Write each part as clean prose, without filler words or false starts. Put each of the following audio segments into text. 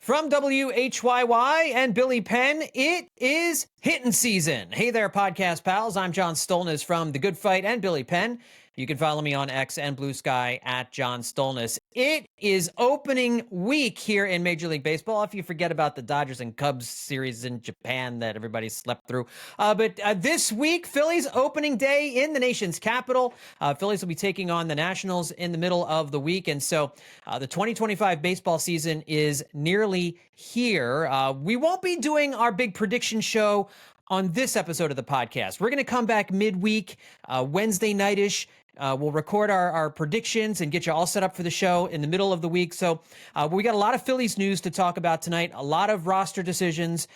From WHYY and Billy Penn, it is Hittin season. Hey there, podcast pals. I'm John Stolnis from The Good Fight and Billy Penn. You can follow me on X and Blue Sky at John Stolnis. It is opening week here in Major League Baseball. If you forget about the Dodgers and Cubs series in Japan that everybody slept through. But this week, Phillies opening day in the nation's capital. Phillies will be taking on the Nationals in the middle of the week. And so the 2025 baseball season is nearly here. We won't be doing our big prediction show on this episode of the podcast. We're going to come back midweek, Wednesday night-ish. We'll record our predictions and get you all set up for the show in the middle of the week. So we got a lot of Phillies news to talk about tonight. A lot of roster decisions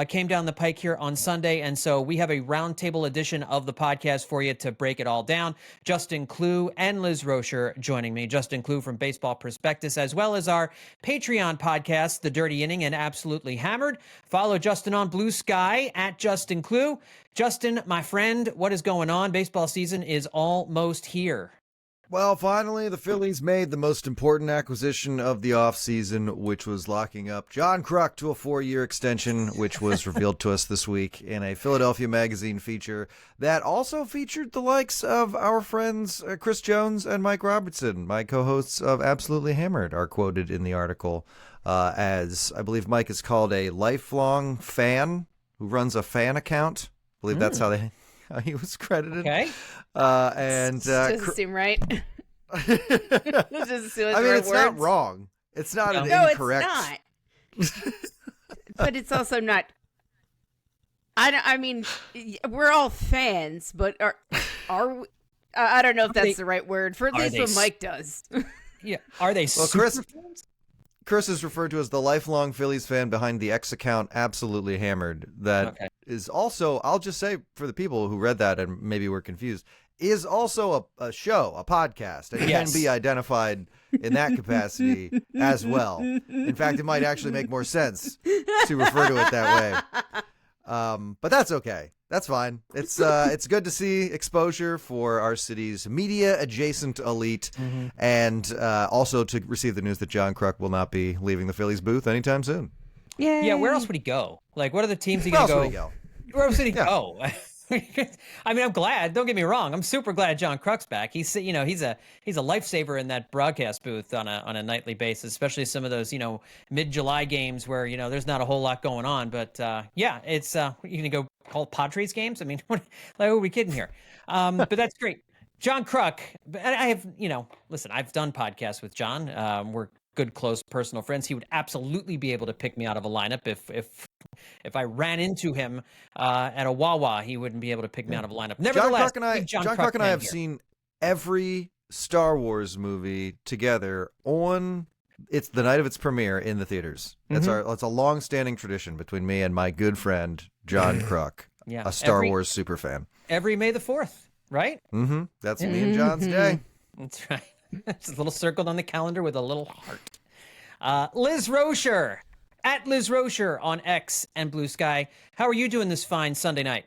came down the pike here on Sunday. And so we have a roundtable edition of the podcast for you to break it all down. Justin Klugh and Liz Roscher joining me. Justin Klugh from Baseball Prospectus, as well as our Patreon podcast, The Dirty Inning and Absolutely Hammered. Follow Justin on Blue Sky at Justin Klugh. Justin, my friend, what is going on? Baseball season is almost here. Well, finally, the Phillies made the most important acquisition of the offseason, which was locking up John Kruk to a 4-year extension, which was revealed to us this week in a Philadelphia Magazine feature that also featured the likes of our friends Chris Jones and Mike Robertson. My co-hosts of Absolutely Hammered are quoted in the article as, I believe Mike is called a lifelong fan who runs a fan account. I believe that's how he was credited. Okay. Doesn't seem right. It's not wrong. It's not an incorrect. It's not. But it's also not. I mean, we're all fans, but are we, I don't know if that's the right word. For at least what Mike does. Yeah. Are they super fans? Chris is referred to as the lifelong Phillies fan behind the X account Absolutely Hammered. That is also, I'll just say for the people who read that and maybe were confused, is also a show, a podcast, and can be identified in that capacity as well. In fact, it might actually make more sense to refer to it that way. But that's okay. That's fine. It's good to see exposure for our city's media-adjacent elite, and also to receive the news that John Kruk will not be leaving the Phillies booth anytime soon. Yeah, where else would he go? Like, what are the teams he going to go? Where else would he go? I mean, I'm glad. Don't get me wrong. I'm super glad John Kruk's back. He's a lifesaver in that broadcast booth on a nightly basis, especially some of those mid-July games where there's not a whole lot going on. But it's you gonna go call Padres games? I mean, what are we kidding here? But that's great. John Kruk. I have listen. I've done podcasts with John. We're good, close, personal friends. He would absolutely be able to pick me out of a lineup if I ran into him at a Wawa. He wouldn't be able to pick me out of a lineup. Nevertheless, John Kruk and I have seen every Star Wars movie together on the night of its premiere in the theaters. That's a long-standing tradition between me and my good friend John Kruk, a Star Wars super fan. Every May the 4th, right? That's me and John's day. That's right. It's a little circled on the calendar with a little heart. Liz Roscher, at Liz Roscher on X and Blue Sky. How are you doing this fine Sunday night?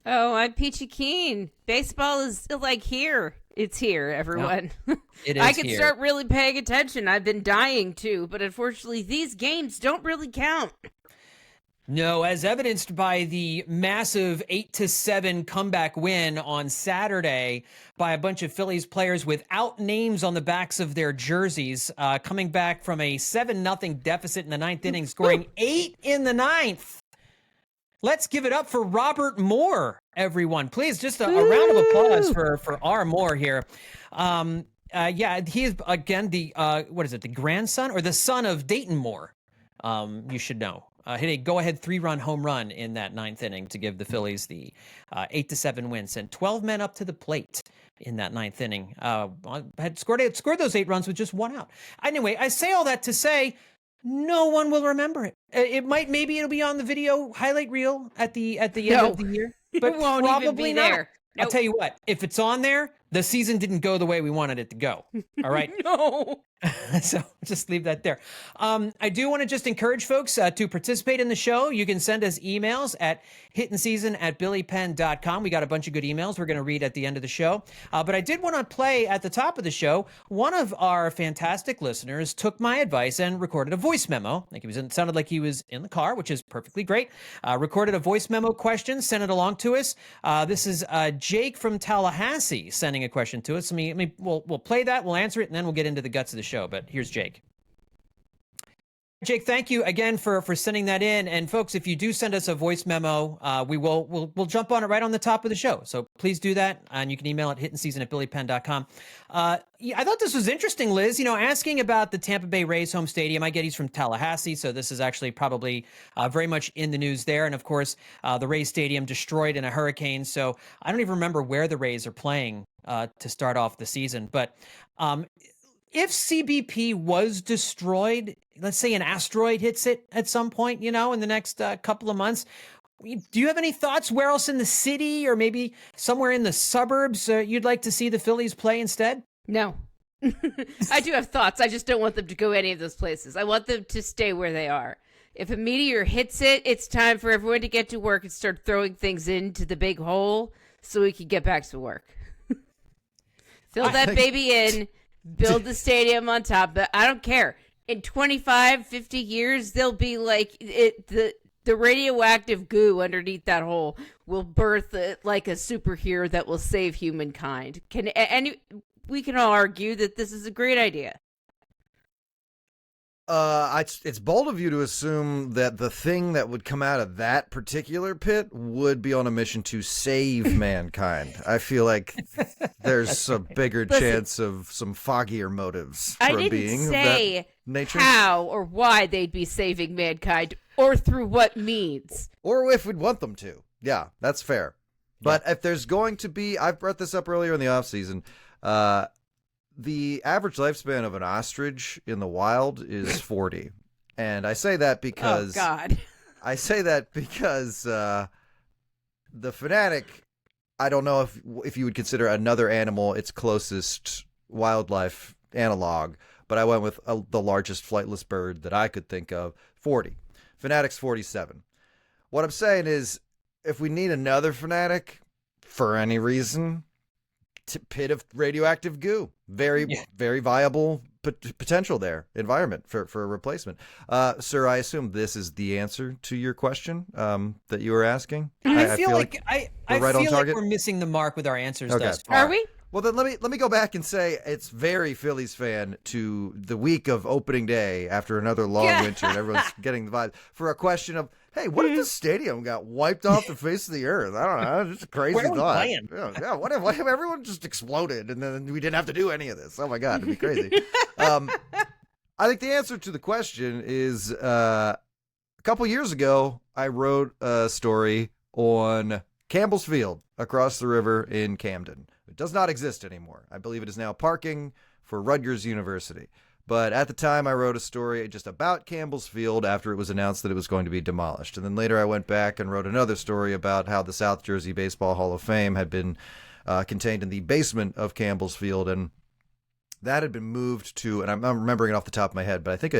Oh, I'm peachy keen. Baseball is here. It's here, everyone. No, it is I can here. start really paying attention. I've been dying to, but unfortunately these games don't really count. No, as evidenced by the massive 8-7 comeback win on Saturday by a bunch of Phillies players without names on the backs of their jerseys, coming back from a 7-0 deficit in the ninth inning, scoring 8 in the ninth. Let's give it up for Robert Moore, everyone. Please, just a round of applause for R. Moore here. He is, again, the grandson or the son of Dayton Moore, you should know. Hit a go-ahead 3-run home run in that ninth inning to give the Phillies the 8-7 win. Sent 12 men up to the plate in that ninth inning. Had scored those 8 runs with just 1 out. Anyway, I say all that to say no one will remember it. Maybe it'll be on the video highlight reel at the end of the year, but it won't probably even be not. there. Nope. I'll tell you what, if it's on there, the season didn't go the way we wanted it to go. All right. No. So just leave that there. I do want to just encourage folks to participate in the show. You can send us emails at hittinseason@billypenn.com. We got a bunch of good emails we're going to read at the end of the show. But I did want to play at the top of the show. One of our fantastic listeners took my advice and recorded a voice memo. It sounded like he was in the car, which is perfectly great. Recorded a voice memo question, sent it along to us. This is Jake from Tallahassee sending a question to us. We'll play that, we'll answer it, and then we'll get into the guts of the show. But here's Jake. Jake, thank you again for sending that in. And folks, if you do send us a voice memo, we'll jump on it right on the top of the show. So please do that. And you can email it hittinseason@billypenn.com. I thought this was interesting, Liz, asking about the Tampa Bay Rays home stadium. I get he's from Tallahassee, so this is actually probably very much in the news there. And of course, the Rays stadium destroyed in a hurricane. So I don't even remember where the Rays are playing to start off the season. But if CBP was destroyed, let's say an asteroid hits it at some point, in the next couple of months, do you have any thoughts where else in the city or maybe somewhere in the suburbs you'd like to see the Phillies play instead? No. I do have thoughts. I just don't want them to go any of those places. I want them to stay where they are. If a meteor hits it, it's time for everyone to get to work and start throwing things into the big hole so we can get back to work. Fill that baby in. Build the stadium on top, but I don't care. In 25, 50 years, they'll be like the radioactive goo underneath that hole will birth like a superhero that will save humankind. We can all argue that this is a great idea. It's bold of you to assume that the thing that would come out of that particular pit would be on a mission to save mankind. I feel like there's a bigger chance of some foggier motives for a being of that nature. How or why they'd be saving mankind, or through what means. Or if we'd want them to. Yeah, that's fair. But if there's going to be, I've brought this up earlier in the offseason, the average lifespan of an ostrich in the wild is 40. And I say that because... Oh, God. I say that because the Fanatic, I don't know if you would consider another animal its closest wildlife analog, but I went with the largest flightless bird that I could think of, 40. Fanatic's 47. What I'm saying is, if we need another Fanatic, for any reason... pit of radioactive goo, very viable potential there, environment for a replacement. Sir, I assume this is the answer to your question that you were asking. I feel like we're missing the mark with our answers thus far. Are we? Well, then let me go back and say it's very Phillies fan to the week of opening day after another long winter and everyone's getting the vibe for a question of, hey, what if this stadium got wiped off the face of the earth? I don't know. It's just a crazy thought. Yeah, what if everyone just exploded and then we didn't have to do any of this? Oh, my God, it'd be crazy. I think the answer to the question is a couple years ago, I wrote a story on Campbell's Field across the river in Camden. It does not exist anymore. I believe it is now parking for Rutgers University. But at the time, I wrote a story just about Campbell's Field after it was announced that it was going to be demolished. And then later I went back and wrote another story about how the South Jersey Baseball Hall of Fame had been contained in the basement of Campbell's Field. And that had been moved to, and I'm remembering it off the top of my head, but I think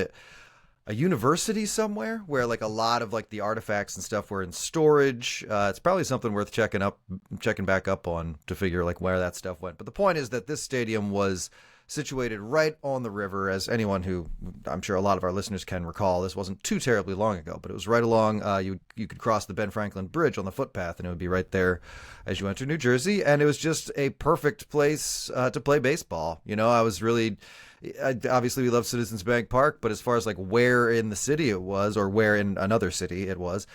a university somewhere where like a lot of like the artifacts and stuff were in storage. It's probably something worth checking back up on to figure like where that stuff went. But the point is that this stadium was situated right on the river, as anyone who I'm sure a lot of our listeners can recall. This wasn't too terribly long ago, but it was right along. You could cross the Ben Franklin Bridge on the footpath, and it would be right there as you enter New Jersey. And it was just a perfect place to play baseball. Obviously we love Citizens Bank Park, but as far as like where in the city it was, or where in another city it was,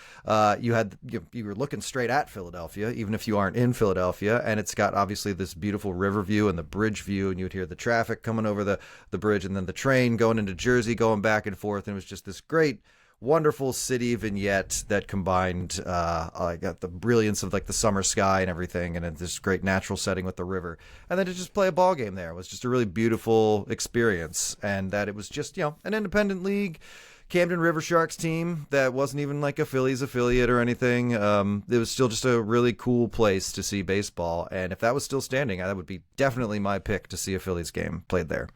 you were looking straight at Philadelphia, even if you aren't in Philadelphia. And it's got obviously this beautiful river view and the bridge view, and you would hear the traffic coming over the bridge, and then the train going into Jersey, going back and forth. And it was just this great, wonderful city vignette that combined the brilliance of like the summer sky and everything, and this great natural setting with the river, and then to just play a ball game there was just a really beautiful experience. And that it was just an independent league Camden River Sharks team that wasn't even like a Phillies affiliate or anything. It was still just a really cool place to see baseball, and if that was still standing, that would be definitely my pick to see a Phillies game played there.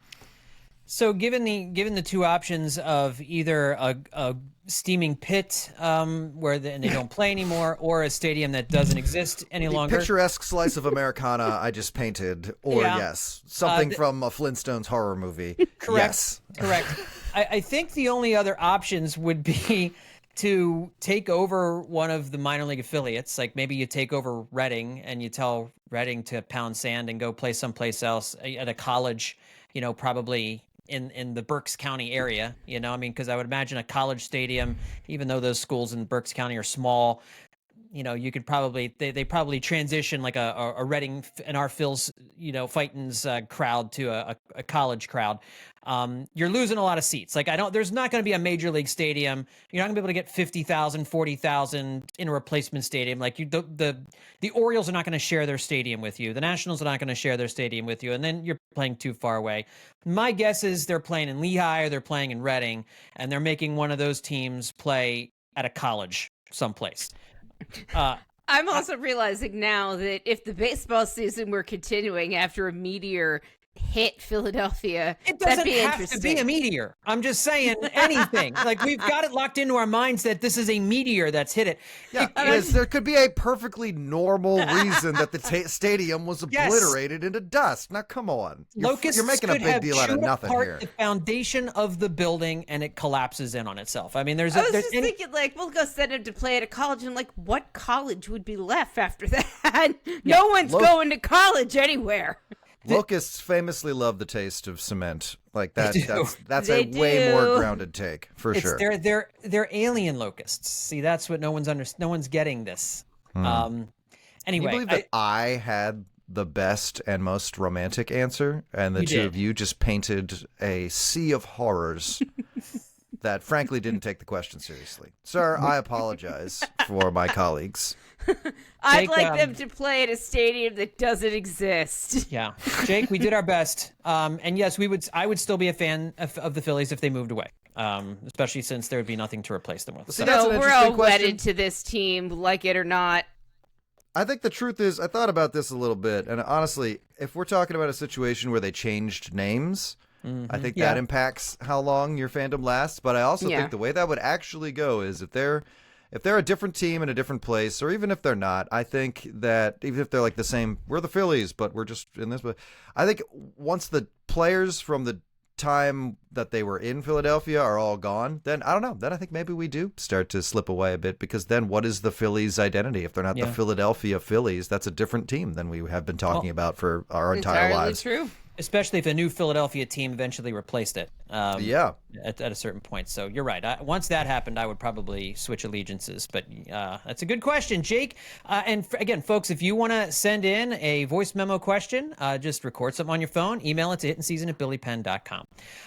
So given the two options of either a steaming pit where they don't play anymore, or a stadium that doesn't exist any longer, picturesque slice of Americana I just painted, or yes, something from a Flintstones horror movie. Correct. Yes. Correct. I think the only other options would be to take over one of the minor league affiliates. Like maybe you take over Reading and you tell Reading to pound sand and go play someplace else at a college, probably in the Berks County area, because I would imagine a college stadium, even though those schools in Berks County are small, you could probably, they probably transition like a Reading and our Phil's, Fightin's crowd to a college crowd. You're losing a lot of seats. Like there's not going to be a major league stadium. You're not gonna be able to get 50,000, 40,000 in a replacement stadium. Like the Orioles are not going to share their stadium with you. The Nationals are not going to share their stadium with you. And then you're playing too far away. My guess is they're playing in Lehigh or they're playing in Reading, and they're making one of those teams play at a college someplace. I'm also realizing now that if the baseball season were continuing after a meteor hit Philadelphia, it doesn't have to be a meteor. I'm just saying anything. Like we've got it locked into our minds that this is a meteor that's hit it. Yeah, there could be a perfectly normal reason that the stadium was obliterated into dust. Now, come on. You're making a big deal out of nothing here. The foundation of the building and it collapses in on itself. I mean, I was just thinking, like, we'll go send him to play at a college, and like, what college would be left after that? No one's going to college anywhere. Locusts famously love the taste of cement. Like that's a way more grounded take for sure. They're alien locusts. See, that's what no one's getting this. Anyway, can you believe that I had the best and most romantic answer, and the two of you just painted a sea of horrors that frankly didn't take the question seriously. Sir, I apologize for my colleagues. I'd like them to play at a stadium that doesn't exist. Yeah. Jake, we did our best. And yes, I would still be a fan of the Phillies if they moved away. Especially since there would be nothing to replace them with. So we're all wedded to this team, like it or not. I think the truth is, I thought about this a little bit, and honestly, if we're talking about a situation where they changed names, I think that impacts how long your fandom lasts. But I also think the way that would actually go is if they're a different team in a different place, or even if they're not, I think that even if they're like the same, we're the Phillies, but we're just in this. But I think once the players from the time that they were in Philadelphia are all gone, then I don't know. Then I think maybe we do start to slip away a bit, because then what is the Phillies' identity? If they're not the Philadelphia Phillies, that's a different team than we have been talking about for our entire lives. True. Especially if a new Philadelphia team eventually replaced it. At a certain point. So you're right. Once that happened, I would probably switch allegiances. But that's a good question, Jake. And again, folks, if you want to send in a voice memo question, just record something on your phone, email it to hittinseason@billypenn.com.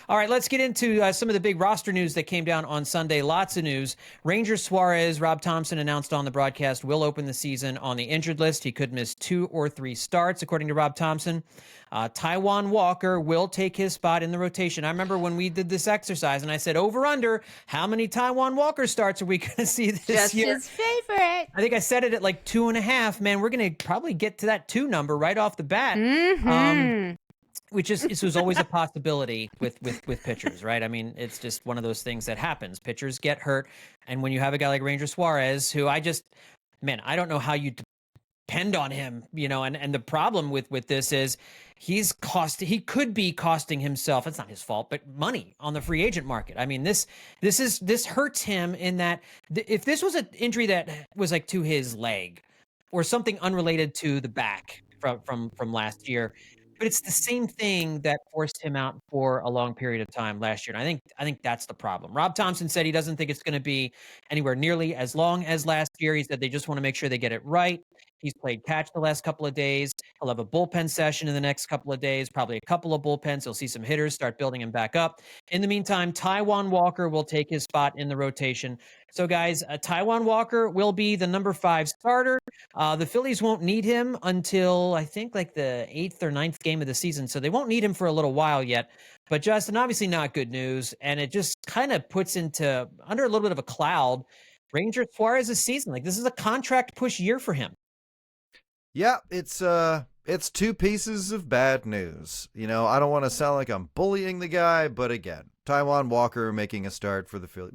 All right, let's get into some of the big roster news that came down on Sunday. Lots of news. Rangers Suárez, Rob Thompson announced on the broadcast, will open the season on the injured list. He could miss 2 or 3 starts, according to Rob Thompson. Taijuan Walker will take his spot in the rotation. I remember when we did this exercise and I said, over under, how many Taijuan Walker starts are we going to see this year? Just his favorite. I think I said it at like 2.5. Man, we're going to probably get to that 2 number right off the bat. This was always a possibility with pitchers, right? I mean, it's just one of those things that happens. Pitchers get hurt. And when you have a guy like Ranger Suárez, who I don't know how you depend on him, and the problem with this is he could be costing himself, it's not his fault, but money on the free agent market. I mean, this hurts him in that if this was an injury that was like to his leg or something unrelated to the back from last year, but it's the same thing that forced him out for a long period of time last year. And I think that's the problem. Rob Thompson said he doesn't think it's going to be anywhere nearly as long as last year. He said they just want to make sure they get it right. He's played catch the last couple of days. He'll have a bullpen session in the next couple of days, probably a couple of bullpens. He'll see some hitters, start building him back up. In the meantime, Taijuan Walker will take his spot in the rotation. So, guys, Taijuan Walker will be the number 5 starter. The Phillies won't need him until, I think, like the 8th or 9th game of the season. So they won't need him for a little while yet. But, Justin, obviously not good news. And it just kind of puts under a little bit of a cloud Ranger Suárez's season. Like, this is a contract push year for him. Yeah, it's It's two pieces of bad news. You know, I don't want to sound like I'm bullying the guy, but again, Taijuan Walker making a start for the Phillies.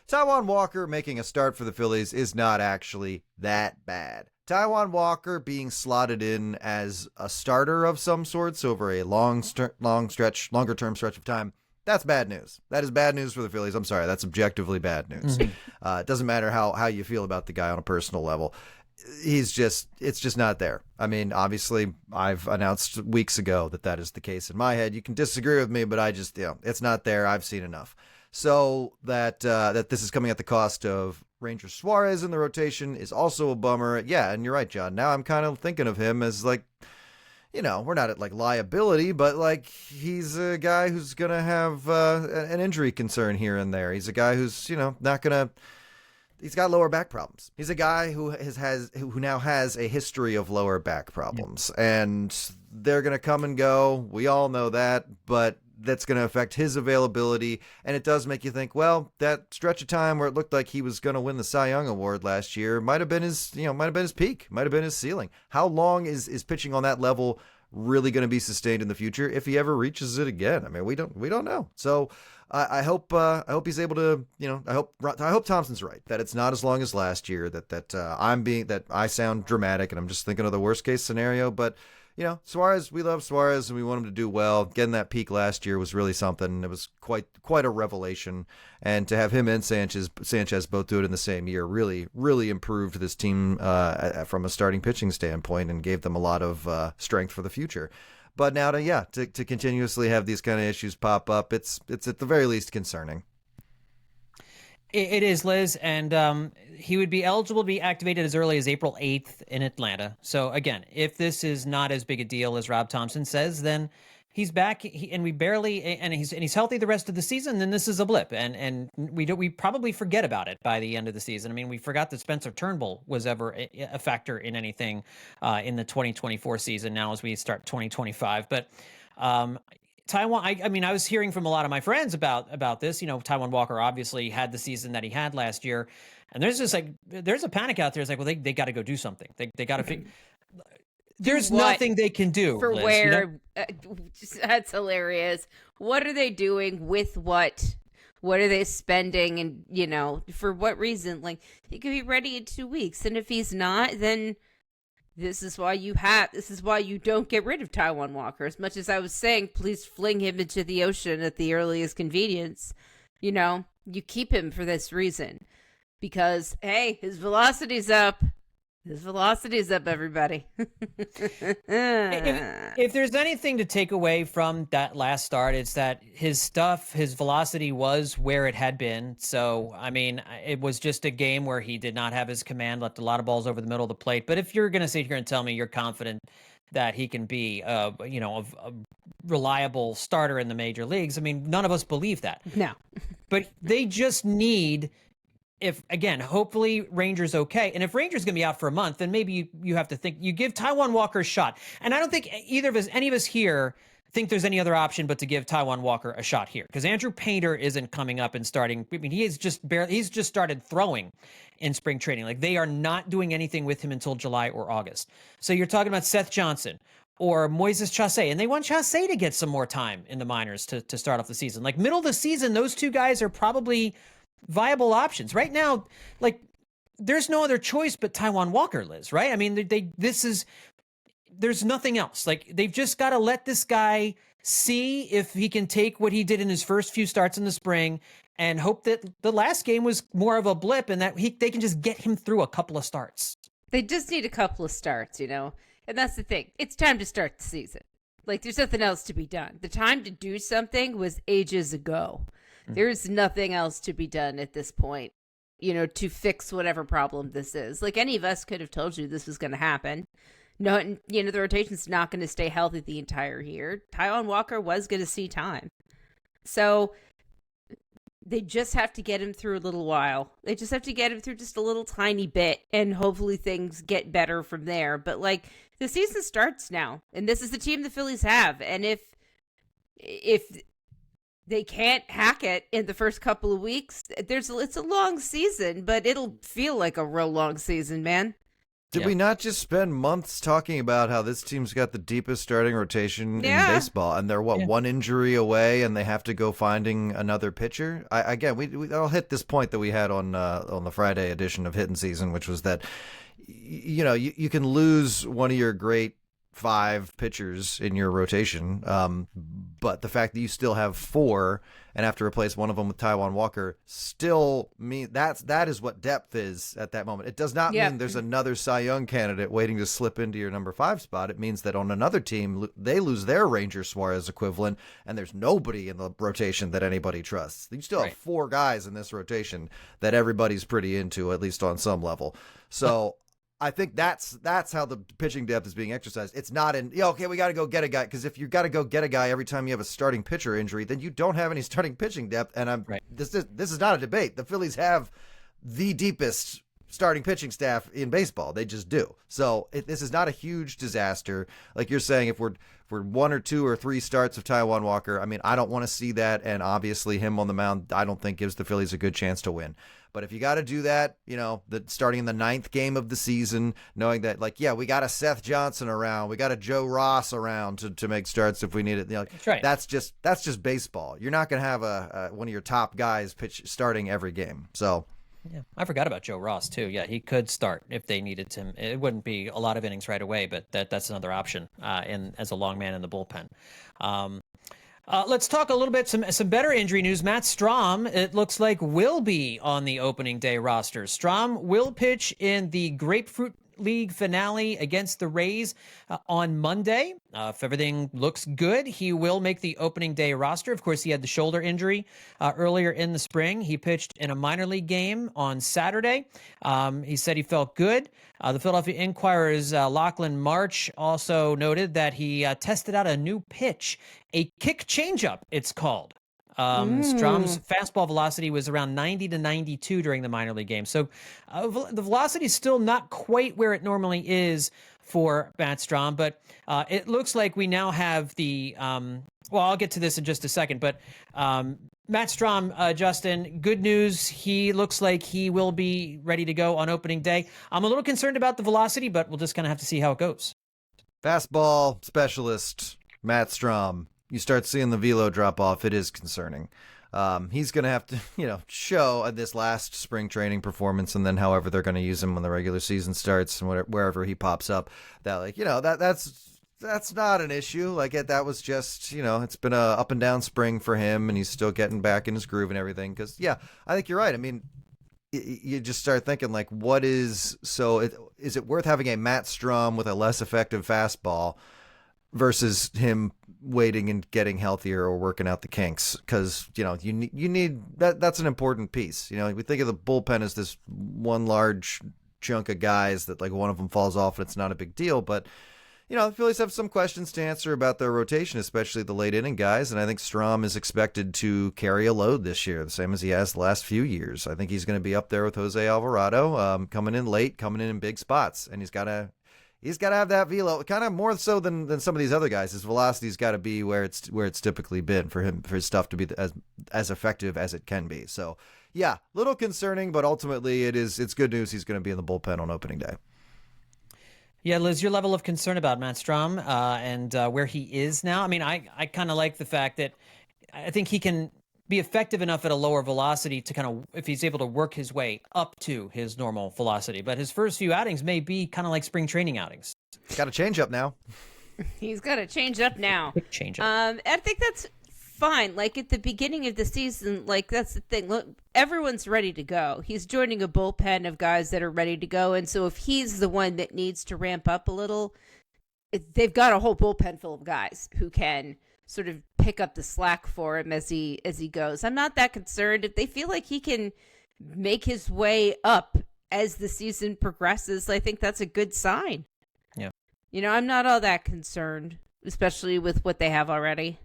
Taijuan Walker making a start for the Phillies is not actually that bad. Taijuan Walker being slotted in as a starter of some sorts over a longer-term stretch of time, that's bad news. That is bad news for the Phillies. I'm sorry, that's objectively bad news. It doesn't matter how you feel about the guy on a personal level. It's just not there. I mean, obviously, I've announced weeks ago that is the case in my head. You can disagree with me, but it's not there. I've seen enough. So that this is coming at the cost of Ranger Suárez in the rotation is also a bummer. Yeah, and you're right, John. Now I'm kind of thinking of him as like, you know, we're not at like liability, but like he's a guy who's going to have an injury concern here and there. He's a guy who's, you know, not going to. He's got lower back problems. He's a guy who now has a history of lower back problems, and they're going to come and go. We all know that, but that's going to affect his availability. And it does make you think, well, that stretch of time where it looked like he was going to win the Cy Young Award last year might have been his peak, might have been his ceiling. How long is pitching on that level really going to be sustained in the future if he ever reaches it again? I mean, we don't know. So I hope he's able to, you know, I hope Thompson's right that it's not as long as last year, that I sound dramatic and I'm just thinking of the worst case scenario. But, you know, Suárez, we love Suárez and we want him to do well. Getting that peak last year was really something. It was quite a revelation. And to have him and Sanchez both do it in the same year really, really improved this team from a starting pitching standpoint and gave them a lot of strength for the future. But now to continuously have these kind of issues pop up, it's at the very least concerning. It is, Liz, and he would be eligible to be activated as early as April 8th in Atlanta. So again, if this is not as big a deal as Rob Thompson says, then he's back, and he's healthy the rest of the season. Then this is a blip, and we probably forget about it by the end of the season. I mean, we forgot that Spencer Turnbull was ever a factor in anything in the 2024 season. Now as we start 2025, but. Taijuan, I mean, I was hearing from a lot of my friends about this. You know, Taijuan Walker obviously had the season that he had last year, and there's a panic out there. It's like, well, they got to go do something. They got to figure. There's nothing they can do for Liz, where. You know? That's hilarious. What are they doing with what? What are they spending, and you know, for what reason? Like, he could be ready in 2 weeks, and if he's not, then. This is why you don't get rid of Taijuan Walker. As much as I was saying, please fling him into the ocean at the earliest convenience. You know, you keep him for this reason. Because, hey, his velocity's up. His velocity's up, everybody. If there's anything to take away from that last start, it's that his velocity was where it had been. So, I mean, it was just a game where he did not have his command, left a lot of balls over the middle of the plate. But if you're going to sit here and tell me you're confident that he can be, a reliable starter in the major leagues, I mean, none of us believe that. No. But they just need... hopefully Ranger's okay. And if Ranger's going to be out for a month, then maybe you have to think, you give Taijuan Walker a shot. And I don't think any of us here think there's any other option but to give Taijuan Walker a shot here. Because Andrew Painter isn't coming up and starting. I mean, he's just started throwing in spring training. Like, they are not doing anything with him until July or August. So you're talking about Seth Johnson or Moises Chaussee, and they want Chaussee to get some more time in the minors to start off the season. Like, middle of the season, those two guys are probably viable options right now. Like, there's no other choice but Taijuan Walker, Liz, right? I mean, there's nothing else. Like, they've just got to let this guy see if he can take what he did in his first few starts in the spring and hope that the last game was more of a blip and that they can just get him through a couple of starts. They just need a couple of starts, you know? And that's the thing. It's time to start the season. Like, there's nothing else to be done. The time to do something was ages ago. There's nothing else to be done at this point, you know, to fix whatever problem this is. Like, any of us could have told you this was going to happen. No, you know, the rotation's not going to stay healthy the entire year. Taijuan Walker was going to see time. So they just have to get him through a little while. They just have to get him through just a little tiny bit, and hopefully things get better from there. But, like, the season starts now, and this is the team the Phillies have. And if they can't hack it in the first couple of weeks, it's a long season, but it'll feel like a real long season, man. Did we not just spend months talking about how this team's got the deepest starting rotation in baseball, and they're one injury away, and they have to go finding another pitcher? I'll hit this point that we had on the Friday edition of Hittin Season, which was that you can lose one of your great 5 pitchers in your rotation, but the fact that you still have 4 and have to replace one of them with Taijuan Walker still mean that is what depth is at that moment. It does not mean there's another Cy Young candidate waiting to slip into your number 5 spot. It means that on another team, they lose their Ranger Suárez equivalent, and there's nobody in the rotation that anybody trusts. You still have 4 guys in this rotation that everybody's pretty into, at least on some level. So I think that's how the pitching depth is being exercised. It's not in, we got to go get a guy, because if you got to go get a guy every time you have a starting pitcher injury, then you don't have any starting pitching depth. And this is not a debate. The Phillies have the deepest starting pitching staff in baseball. They just do. So this is not a huge disaster. Like you're saying, if we're 1 or 2 or 3 starts of Taijuan Walker, I mean, I don't want to see that. And obviously him on the mound, I don't think gives the Phillies a good chance to win. But if you got to do that, starting in the 9th game of the season, knowing that, we got a Seth Johnson around, we got a Joe Ross around to make starts if we need it. That's right. That's just baseball. You're not going to have one of your top guys pitch starting every game. So. Yeah, I forgot about Joe Ross too. Yeah, he could start if they needed him. It wouldn't be a lot of innings right away, but that's another option as a long man in the bullpen. Let's talk a little bit some better injury news. Matt Strahm, it looks like, will be on the opening day roster. Strahm will pitch in the Grapefruit League finale against the Rays on Monday. If everything looks good, he will make the opening day roster. Of course, he had the shoulder injury earlier in the spring. He pitched in a minor league game on Saturday. He said he felt good. The Philadelphia Inquirer's Lachlan March also noted that he tested out a new pitch, a kick changeup, it's called. Strahm's fastball velocity was around 90 to 92 during the minor league game. So the velocity is still not quite where it normally is for Matt Strahm, but it looks like we now have the I'll get to this in just a second, but Matt Strahm, Justin, good news. He looks like he will be ready to go on opening day. I'm a little concerned about the velocity, but we'll just kind of have to see how it goes. Fastball specialist Matt Strahm. You start seeing the velo drop off, it is concerning. He's going to have to, show this last spring training performance, and then however they're going to use him when the regular season starts and wherever he pops up, that that's not an issue. That was just, it's been a up and down spring for him, and he's still getting back in his groove and everything. Because I think you're right. I mean, you just start thinking is it worth having a Matt Strahm with a less effective fastball versus him waiting and getting healthier or working out the kinks? Because you need that's an important piece. We think of the bullpen as this one large chunk of guys that one of them falls off and it's not a big deal, but the Phillies have some questions to answer about their rotation, especially the late inning guys, and I think Strahm is expected to carry a load this year, the same as he has the last few years. I think he's going to be up there with Jose Alvarado, coming in late, coming in big spots, and he's got to have that velo, kind of more so than some of these other guys. His velocity's got to be where it's typically been for his stuff to be as effective as it can be. So, little concerning, but ultimately it's good news. He's going to be in the bullpen on opening day. Yeah, Liz, your level of concern about Matt Strahm and where he is now. I mean, I kind of like the fact that I think he can be effective enough at a lower velocity to kind of, if he's able to work his way up to his normal velocity. But his first few outings may be kind of like spring training outings. Got to change up now. He's got to change up now. Quick change up. I think that's fine. At the beginning of the season, that's the thing. Look, everyone's ready to go. He's joining a bullpen of guys that are ready to go. And so if he's the one that needs to ramp up a little, they've got a whole bullpen full of guys who can sort of pick up the slack for him as he goes. I'm not that concerned. If they feel like he can make his way up as the season progresses, I think that's a good sign. Yeah. I'm not all that concerned, especially with what they have already.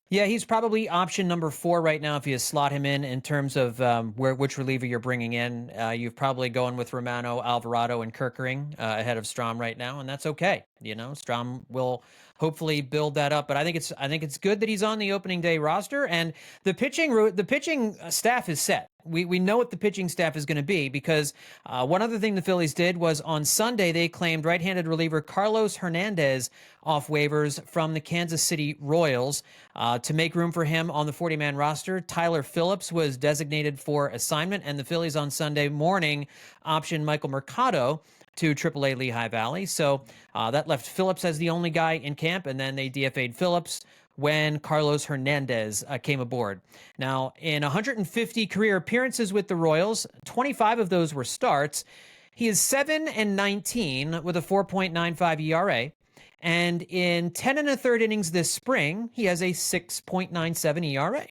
Yeah, he's probably option number 4 right now if you slot him in terms of which reliever you're bringing in. You've probably going with Romano, Alvarado, and Kerkering ahead of Strahm right now, and that's okay. Strahm will hopefully build that up, but I think it's good that he's on the opening day roster, and the pitching staff is set. we know what the pitching staff is going to be, because one other thing the Phillies did was on Sunday they claimed right-handed reliever Carlos Hernandez off waivers from the Kansas City Royals to make room for him on the 40-man roster. Tyler Phillips was designated for assignment, and the Phillies on Sunday morning optioned Michael Mercado to AAA Lehigh Valley. So that left Phillips as the only guy in camp, and then they DFA'd Phillips when Carlos Hernandez came aboard. Now, in 150 career appearances with the Royals, 25 of those were starts. He is 7-19 with a 4.95 ERA. And in 10 1/3 innings this spring, he has a 6.97 ERA.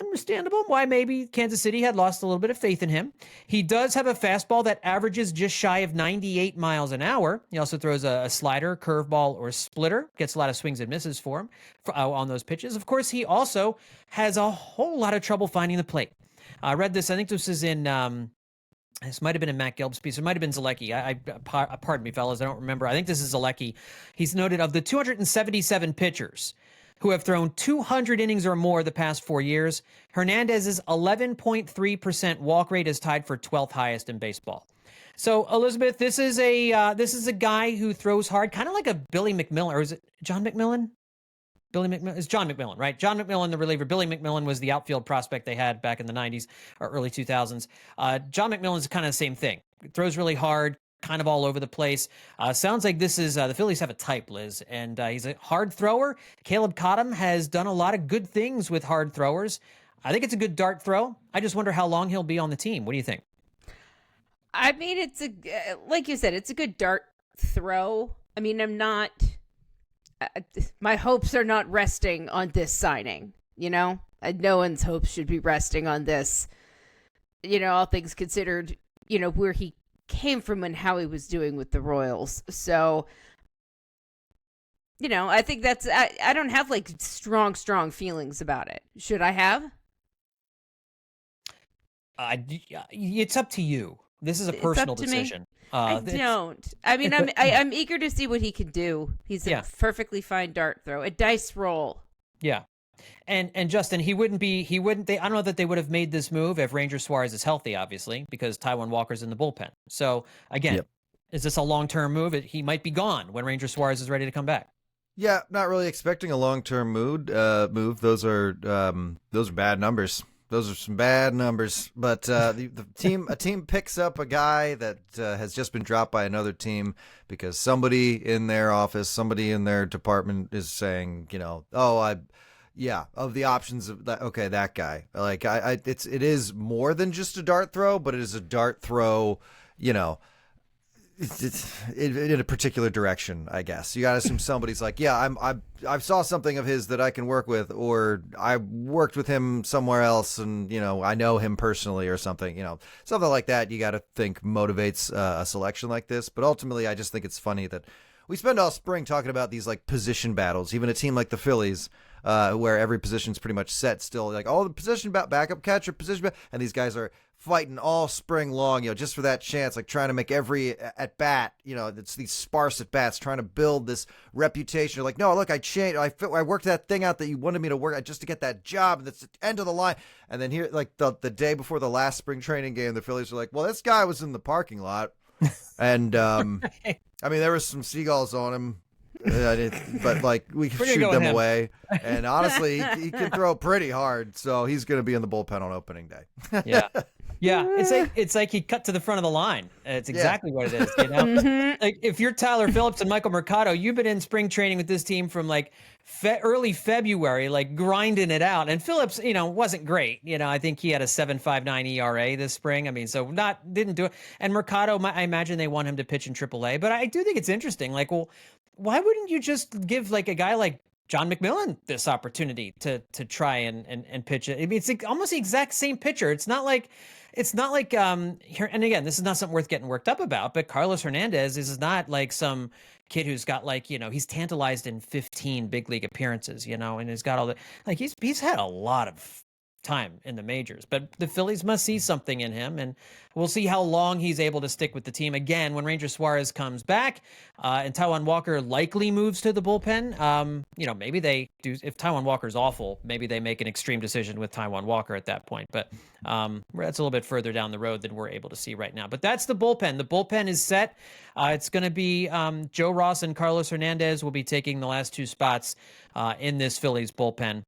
Understandable why maybe Kansas City had lost a little bit of faith in him. He does have a fastball that averages just shy of 98 miles an hour. He also throws a slider, curveball, or splitter. Gets a lot of swings and misses for him on those pitches. Of course, he also has a whole lot of trouble finding the plate. I read this, I think this is in... this might have been in Matt Gelb's piece. It might have been Zalecki. Pardon me, fellas. I don't remember. I think this is Zalecki. He's noted of the 277 pitchers who have thrown 200 innings or more the past 4 years, Hernandez's 11.3% walk rate is tied for 12th highest in baseball. So, Elizabeth, this is a guy who throws hard, kind of like a Billy McMillan, or is it John McMillan? Billy McMillan, it's John McMillan, right? John McMillan, the reliever. Billy McMillan was the outfield prospect they had back in the 90s or early 2000s. John McMillan's kind of the same thing. Throws really hard, kind of all over the place. Sounds like this is the Phillies have a type, Liz, and he's a hard thrower. Caleb Cottom has done a lot of good things with hard throwers. I think it's a good dart throw. I just wonder how long he'll be on the team. What do you think? I mean, it's like you said, it's a good dart throw. I mean, I'm not... my hopes are not resting on this signing, you know? No one's hopes should be resting on this, you know, all things considered, you know, where he came from and how he was doing with the Royals. So, you know, I think that's, I don't have like strong feelings about it. Should I have? It's up to you. This is a personal decision. I don't. I mean, I'm eager to see what he can do. He's a perfectly fine dart throw, a dice roll. Yeah. And Justin, I don't know that they would have made this move if Ranger Suárez is healthy, obviously, because Taijuan Walker's in the bullpen. So again, Is this a long-term move? He might be gone when Ranger Suárez is ready to come back. Yeah, not really expecting a long-term move. Those are bad numbers. Those are some bad numbers, but a team picks up a guy that has just been dropped by another team because somebody in their office, somebody in their department is saying, you know, of the options of that. Okay, that guy. Like it is more than just a dart throw, but it is a dart throw, you know. It's in a particular direction, I guess. You got to assume somebody's like, yeah, I saw something of his that I can work with, or I worked with him somewhere else, and you know I know him personally or something. You know, something like that. You got to think motivates a selection like this. But ultimately, I just think it's funny that we spend all spring talking about these like position battles. Even a team like the Phillies, where every position's pretty much set still, like the position backup catcher position, and these guys are fighting all spring long, you know, just for that chance, like trying to make every at bat, you know, it's these sparse at bats, trying to build this reputation. You're like, no, look, I changed, I worked that thing out that you wanted me to work at just to get that job, and that's the end of the line. And then here, like the day before the last spring training game, the Phillies are like, well, this guy was in the parking lot, and I mean, there was some seagulls on him. But like we shoot them away, and honestly, he can throw pretty hard, so he's going to be in the bullpen on opening day. Yeah, it's like he cut to the front of the line. It's exactly what it is. You know, like if you're Tyler Phillips and Michael Mercado, you've been in spring training with this team from like early February, like grinding it out. And Phillips, you know, wasn't great. You know, I think he had a 7.59 ERA this spring. I mean, so didn't do it. And Mercado, I imagine they want him to pitch in AAA. But I do think it's interesting. Like, well, why wouldn't you just give like a guy like John McMillan this opportunity to try and pitch it? I mean, it's like almost the exact same pitcher. It's not like here. And again, this is not something worth getting worked up about. But Carlos Hernandez is not like some kid who's got like, you know, he's tantalized in 15 big league appearances, you know, and he's got all the like he's had a lot of time in the majors. But the Phillies must see something in him, and we'll see how long he's able to stick with the team. Again, when Ranger Suárez comes back and Taijuan Walker likely moves to the bullpen, maybe they do. If Taijuan Walker's awful, maybe they make an extreme decision with Taijuan Walker at that point. But that's a little bit further down the road than we're able to see right now. But that's the bullpen. The bullpen is set. It's going to be Joe Ross and Carlos Hernandez will be taking the last two spots in this Phillies bullpen.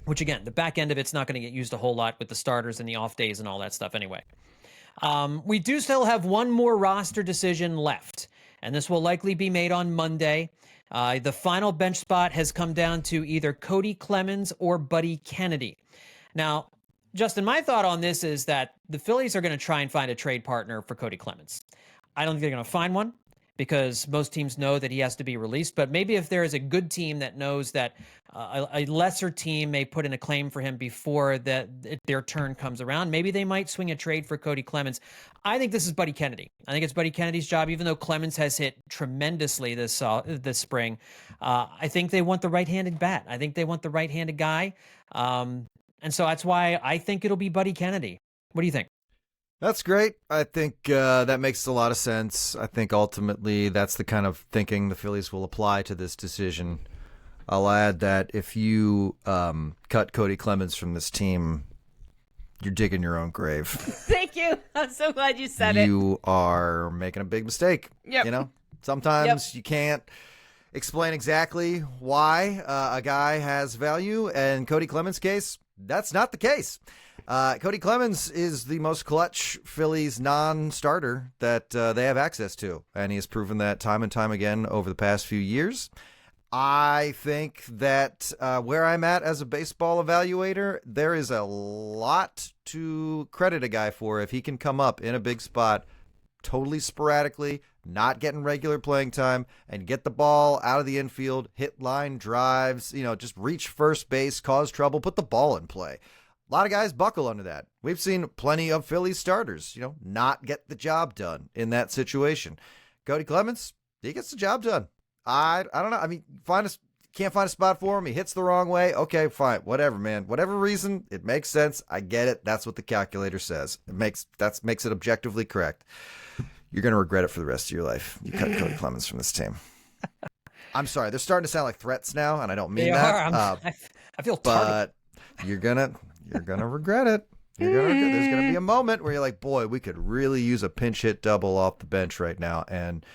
Which, again, the back end of it's not going to get used a whole lot with the starters and the off days and all that stuff anyway. We do still have one more roster decision left, and this will likely be made on Monday. The final bench spot has come down to either Kody Clemens or Buddy Kennedy. Now, Justin, my thought on this is that the Phillies are going to try and find a trade partner for Kody Clemens. I don't think they're going to find one, because most teams know that he has to be released. But maybe if there is a good team that knows that a lesser team may put in a claim for him before their turn comes around, maybe they might swing a trade for Kody Clemens. I think this is Buddy Kennedy. I think it's Buddy Kennedy's job, even though Clemens has hit tremendously this spring. I think they want the right-handed bat. I think they want the right-handed guy. And so that's why I think it'll be Buddy Kennedy. What do you think? That's great. I think that makes a lot of sense. I think ultimately that's the kind of thinking the Phillies will apply to this decision. I'll add that if you cut Kody Clemens from this team, you're digging your own grave. Thank you. I'm so glad you said it. You are making a big mistake. Yep. Sometimes you can't explain exactly why a guy has value. And Kody Clemens' case, that's not the case. Kody Clemens is the most clutch Phillies non-starter that they have access to, and he has proven that time and time again over the past few years. I think that where I'm at as a baseball evaluator, there is a lot to credit a guy for if he can come up in a big spot totally sporadically, not getting regular playing time, and get the ball out of the infield, hit line drives, just reach first base, cause trouble, put the ball in play. A lot of guys buckle under that. We've seen plenty of Phillies starters, not get the job done in that situation. Kody Clemens, he gets the job done. I don't know. I mean, can't find a spot for him. He hits the wrong way. Okay, fine. Whatever, man. Whatever reason, it makes sense. I get it. That's what the calculator says. Makes it objectively correct. You're going to regret it for the rest of your life. You cut Kody Clemens from this team. I'm sorry. They're starting to sound like threats now, and I don't mean that. I feel targeted. But you're gonna regret it. There's gonna be a moment where you're like, boy, we could really use a pinch hit double off the bench right now. And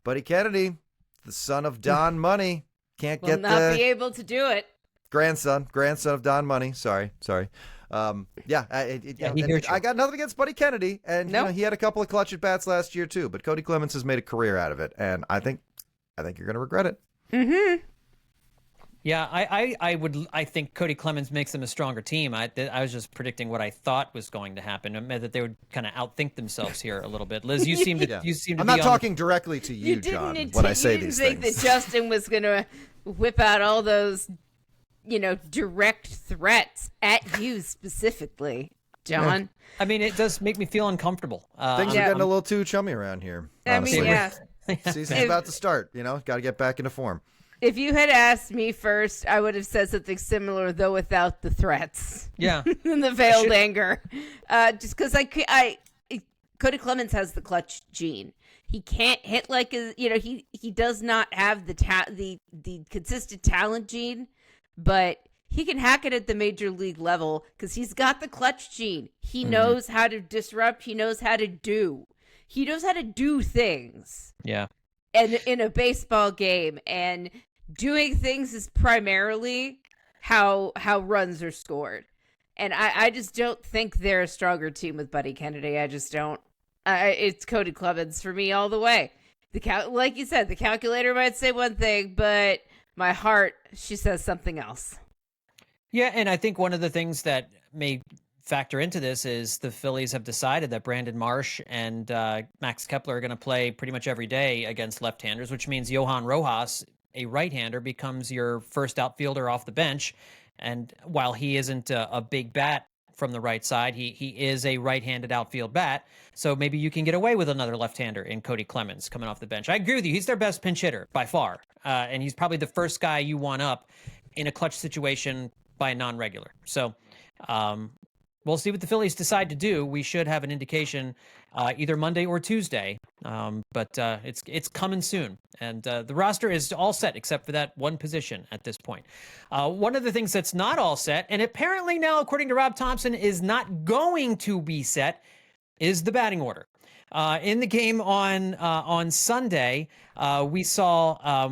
Buddy Kennedy, the son of Don Money, will not be able to do it. Grandson of Don Money. Sorry. I got nothing against Buddy Kennedy, and he had a couple of clutch at bats last year too. But Kody Clemens has made a career out of it, and I think you're gonna regret it. Mm-hmm. Yeah, I think Kody Clemens makes them a stronger team. I was just predicting what I thought was going to happen. I meant that they would kind of outthink themselves here a little bit. Liz, you seem to. I'm not talking directly to you, John, when I say these things. You didn't think that Justin was going to whip out all those, direct threats at you specifically, John. Yeah. I mean, it does make me feel uncomfortable. Things are getting a little too chummy around here. Honestly. I mean, yeah. Season's about to start. Got to get back into form. If you had asked me first, I would have said something similar, though without the threats. Yeah. And the veiled anger. Just because Kody Clemens has the clutch gene. He can't hit like he does not have the consistent talent gene, but he can hack it at the major league level because he's got the clutch gene. He knows how to disrupt. He knows how to do. He knows how to do things. Yeah. And in a baseball game, and doing things is primarily how runs are scored. And I just don't think they're a stronger team with Buddy Kennedy. I just don't. It's Kody Clemens for me all the way. Like you said, the calculator might say one thing, but my heart, she says something else. Yeah, and I think one of the things that may factor into this is the Phillies have decided that Brandon Marsh and Max Kepler are going to play pretty much every day against left-handers, which means Johan Rojas, a right-hander, becomes your first outfielder off the bench. And while he isn't a big bat from the right side, he is a right-handed outfield bat. So maybe you can get away with another left-hander in Kody Clemens coming off the bench. I agree with you. He's their best pinch hitter by far. And he's probably the first guy you want up in a clutch situation by a non-regular. So We'll see what the Phillies decide to do. We should have an indication either Monday or Tuesday, but it's coming soon. And the roster is all set except for that one position at this point. One of the things that's not all set, and apparently now, according to Rob Thompson, is not going to be set, is the batting order. In the game on Sunday, we saw,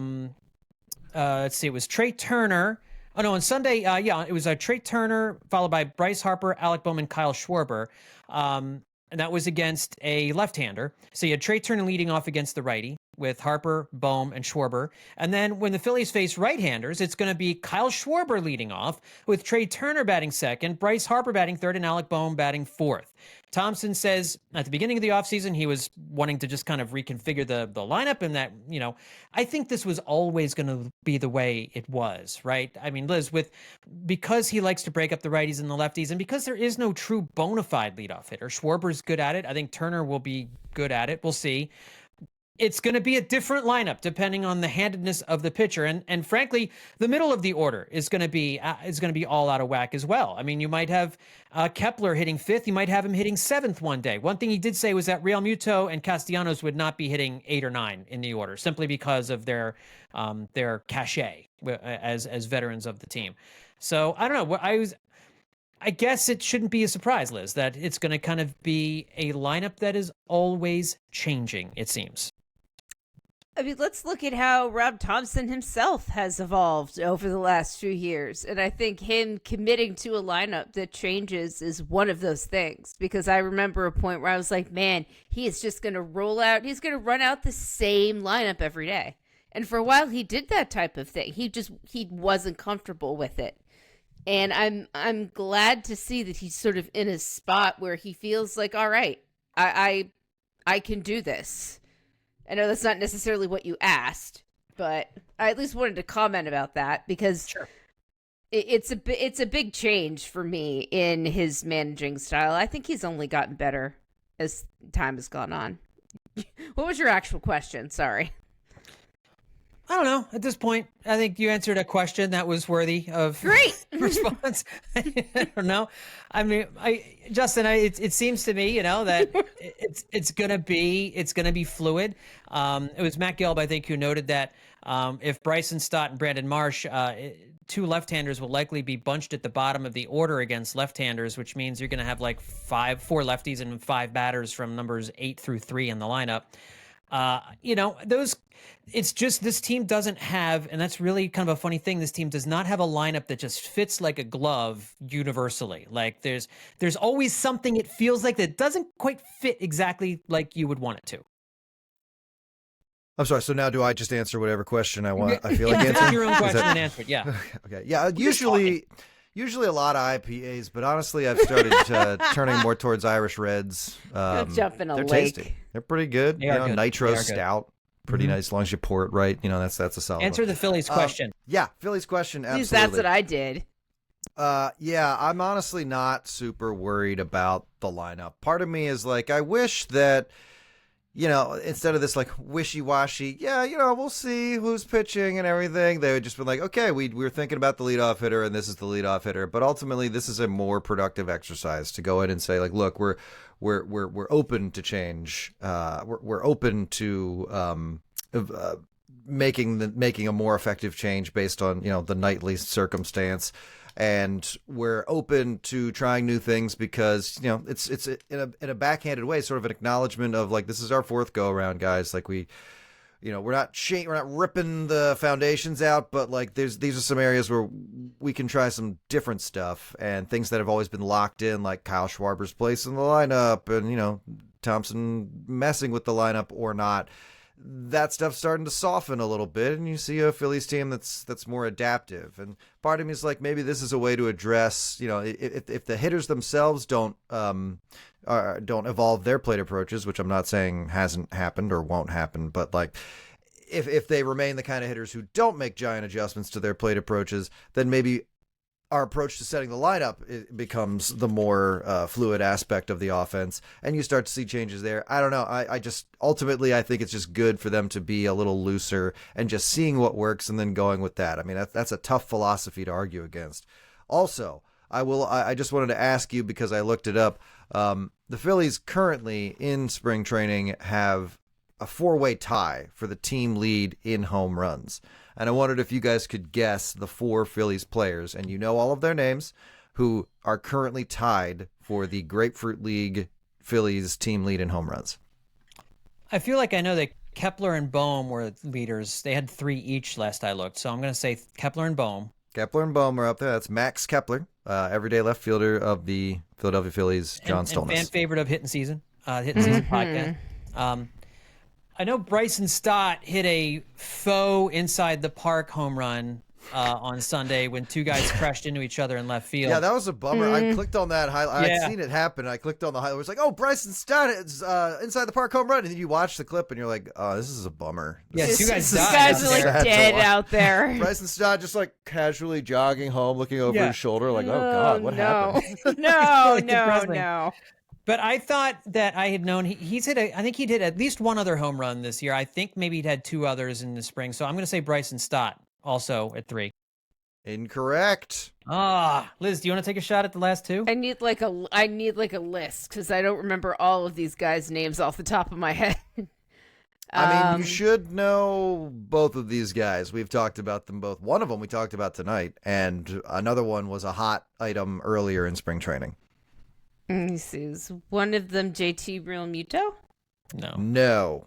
let's see, it was Trea Turner. Oh, no, on Sunday, it was Trea Turner, followed by Bryce Harper, Alec Bowman, Kyle Schwarber. And that was against a left-hander. So you had Trea Turner leading off against the righty with Harper, Bohm, and Schwarber. And then when the Phillies face right-handers, it's going to be Kyle Schwarber leading off with Trea Turner batting second, Bryce Harper batting third, and Alec Bohm batting fourth. Thompson says at the beginning of the offseason, he was wanting to just kind of reconfigure the lineup, and that, I think this was always going to be the way it was, right? I mean, Liz, because he likes to break up the righties and the lefties, and because there is no true bona fide leadoff hitter, Schwarber's good at it. I think Turner will be good at it. We'll see. It's going to be a different lineup depending on the handedness of the pitcher, and frankly, the middle of the order is going to be all out of whack as well. I mean, you might have Kepler hitting fifth, you might have him hitting seventh one day. One thing he did say was that Real Muto and Castellanos would not be hitting 8 or 9 in the order simply because of their cachet as veterans of the team. So I don't know. I guess it shouldn't be a surprise, Liz, that it's going to kind of be a lineup that is always changing, it seems. I mean, let's look at how Rob Thompson himself has evolved over the last few years. And I think him committing to a lineup that changes is one of those things. Because I remember a point where I was like, man, he is just going to he's going to run out the same lineup every day. And for a while, he did that type of thing. He wasn't comfortable with it. And I'm glad to see that he's sort of in a spot where he feels like, all right, I can do this. I know that's not necessarily what you asked, but I at least wanted to comment about that because sure. It's a big change for me in his managing style. I think he's only gotten better as time has gone on. What was your actual question? Sorry. I don't know. At this point, I think you answered a question that was worthy of great response. I don't know. I mean, Justin, it seems to me, that it's gonna be fluid. It was Matt Gelb, I think, who noted that if Bryson Stott and Brandon Marsh, 2 left-handers will likely be bunched at the bottom of the order against left-handers, which means you're going to have like 4 lefties and 5 batters from numbers 8 through 3 in the lineup. It's just this team doesn't have, and that's really kind of a funny thing, this team does not have a lineup that just fits like a glove universally. Like there's always something it feels like that doesn't quite fit exactly like you would want it to. I'm sorry, so now do I just answer whatever question I want? I feel like answering your own question and answer it, yeah. Okay, yeah, usually a lot of IPAs, but honestly, I've started turning more towards Irish Reds. Jump in a they're lake. Tasty. They're pretty good. They are good. Nitro They are stout. Pretty nice, as long as you pour it right. That's a solid Answer one. the Phillies question. Yeah, Phillies question, At least absolutely. that's what I did. Yeah, I'm honestly not super worried about the lineup. Part of me is like, I wish that, instead of this like wishy-washy, we'll see who's pitching and everything, they would just be like, okay, we were thinking about the leadoff hitter and this is the leadoff hitter. But ultimately, this is a more productive exercise to go in and say, like, look, we're open to change. We're open to making a more effective change based on the nightly circumstance, and we're open to trying new things because it's in a backhanded way, sort of an acknowledgement of like, this is our 4th go around, guys. Like we're not ripping the foundations out, but like these are some areas where we can try some different stuff and things that have always been locked in, like Kyle Schwarber's place in the lineup and Thompson messing with the lineup or not. That stuff's starting to soften a little bit, and you see a Phillies team that's more adaptive. And part of me is like, maybe this is a way to address, if the hitters themselves don't evolve their plate approaches, which I'm not saying hasn't happened or won't happen, but like if they remain the kind of hitters who don't make giant adjustments to their plate approaches, then maybe our approach to setting the lineup becomes the more fluid aspect of the offense, and you start to see changes there. I don't know. I just ultimately I think it's just good for them to be a little looser and just seeing what works and then going with that. I mean, that's a tough philosophy to argue against. Also, I just wanted to ask you, because I looked it up. The Phillies currently in spring training have a 4-way tie for the team lead in home runs. And I wondered if you guys could guess the 4 Phillies players, and you know all of their names, who are currently tied for the Grapefruit League Phillies team lead in home runs. I feel like I know that Kepler and Bohm were leaders. They had 3 each last I looked. So I'm going to say Kepler and Bohm. Kepler and Bohm are up there. That's Max Kepler, everyday left fielder of the Philadelphia Phillies, John Stolnis. And fan favorite of Hittin Season, Hittin Season podcast. I know Bryson Stott hit a faux inside the park home run on Sunday when 2 guys crashed into each other in left field. Yeah, that was a bummer. I clicked on that highlight. I'd seen it happen. I clicked on the highlight. It was like, oh, Bryson Stott is inside the park home run. And then you watch the clip and you're like, oh, this is a bummer. Yeah, 2 guys died. These guys are like dead out there. Bryson Stott just like casually jogging home, looking over his shoulder like, oh, God, what happened? No. But I thought that I had known he's hit I think he'd hit at least 1 other home run this year. I think maybe he'd had 2 others in the spring. So I'm going to say Bryson Stott also at 3. Incorrect. Liz, do you want to take a shot at the last 2? I need like a list because I don't remember all of these guys' names off the top of my head. I mean, you should know both of these guys. We've talked about them both. One of them we talked about tonight, and another one was a hot item earlier in spring training. Let me see. Is one of them JT Realmuto? No.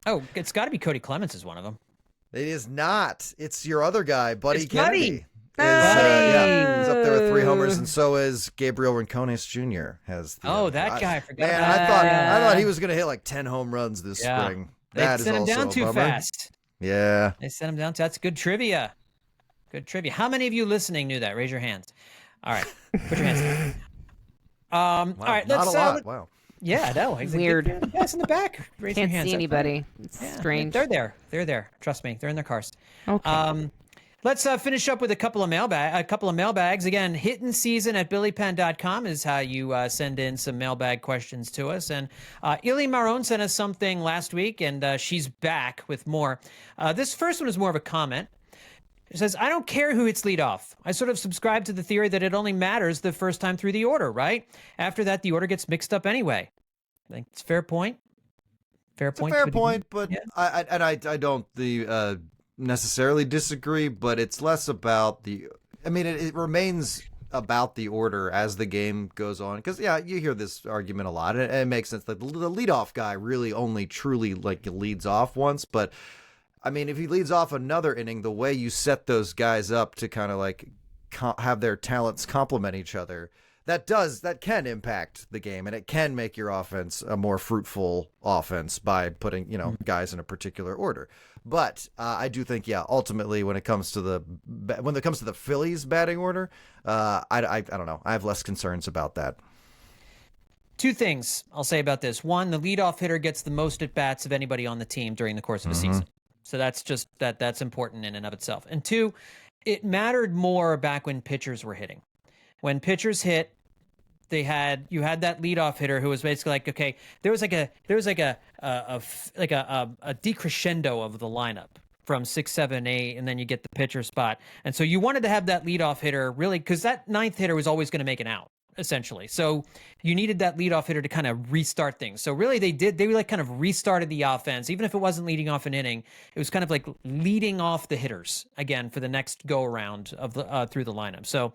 Oh, it's got to be Kody Clemens is one of them. It is not. It's your other guy, Buddy It's Kennedy. Buddy. He's up there with 3 homers, and so is Gabriel Rincones Jr. has. That guy. I forgot Man, about that. I thought he was going to hit like 10 home runs this spring. They sent him down too fast. Yeah. They sent him down. That's good trivia. Good trivia. How many of you listening knew that? Raise your hands. All right. Put your hands down. Wow, all right. Not a lot. Wow. Yeah, no. Weird. Guys in the back. Raise Can't your hands see anybody. It's strange. They're there. They're there. Trust me. They're in their cars. Okay. Let's finish up with a couple of mailbags. Again, hittinseason@billypen.com is how you send in some mailbag questions to us. And Ili Maron sent us something last week, and she's back with more. This first one is more of a comment. It says, I don't care who hits leadoff. I sort of subscribe to the theory that it only matters the first time through the order, right? After that, the order gets mixed up anyway. I think it's a fair point. It's a fair point, but yeah. I don't necessarily disagree, but it's less about the... I mean, it remains about the order as the game goes on. Because, yeah, you hear this argument a lot, and it makes sense. Like, the leadoff guy really only truly leads off once, but... I mean, if he leads off another inning, the way you set those guys up to kind of have their talents complement each other, that can impact the game, and it can make your offense a more fruitful offense by putting, guys in a particular order. But I do think, ultimately when it comes to the Phillies batting order, I don't know. I have less concerns about that. 2 things I'll say about this. 1, the leadoff hitter gets the most at bats of anybody on the team during the course of a season. So that's just that's important in and of itself. And 2, it mattered more back when pitchers were hitting. When pitchers hit, you had that leadoff hitter who was basically like, okay, there was a decrescendo of the lineup from 6, 7, 8, and then you get the pitcher spot. And so you wanted to have that leadoff hitter really, because that 9th hitter was always going to make an out, essentially. So you needed that leadoff hitter to kind of restart things. So really they kind of restarted the offense. Even if it wasn't leading off an inning, it was kind of like leading off the hitters again for the next go around of the through the lineup. So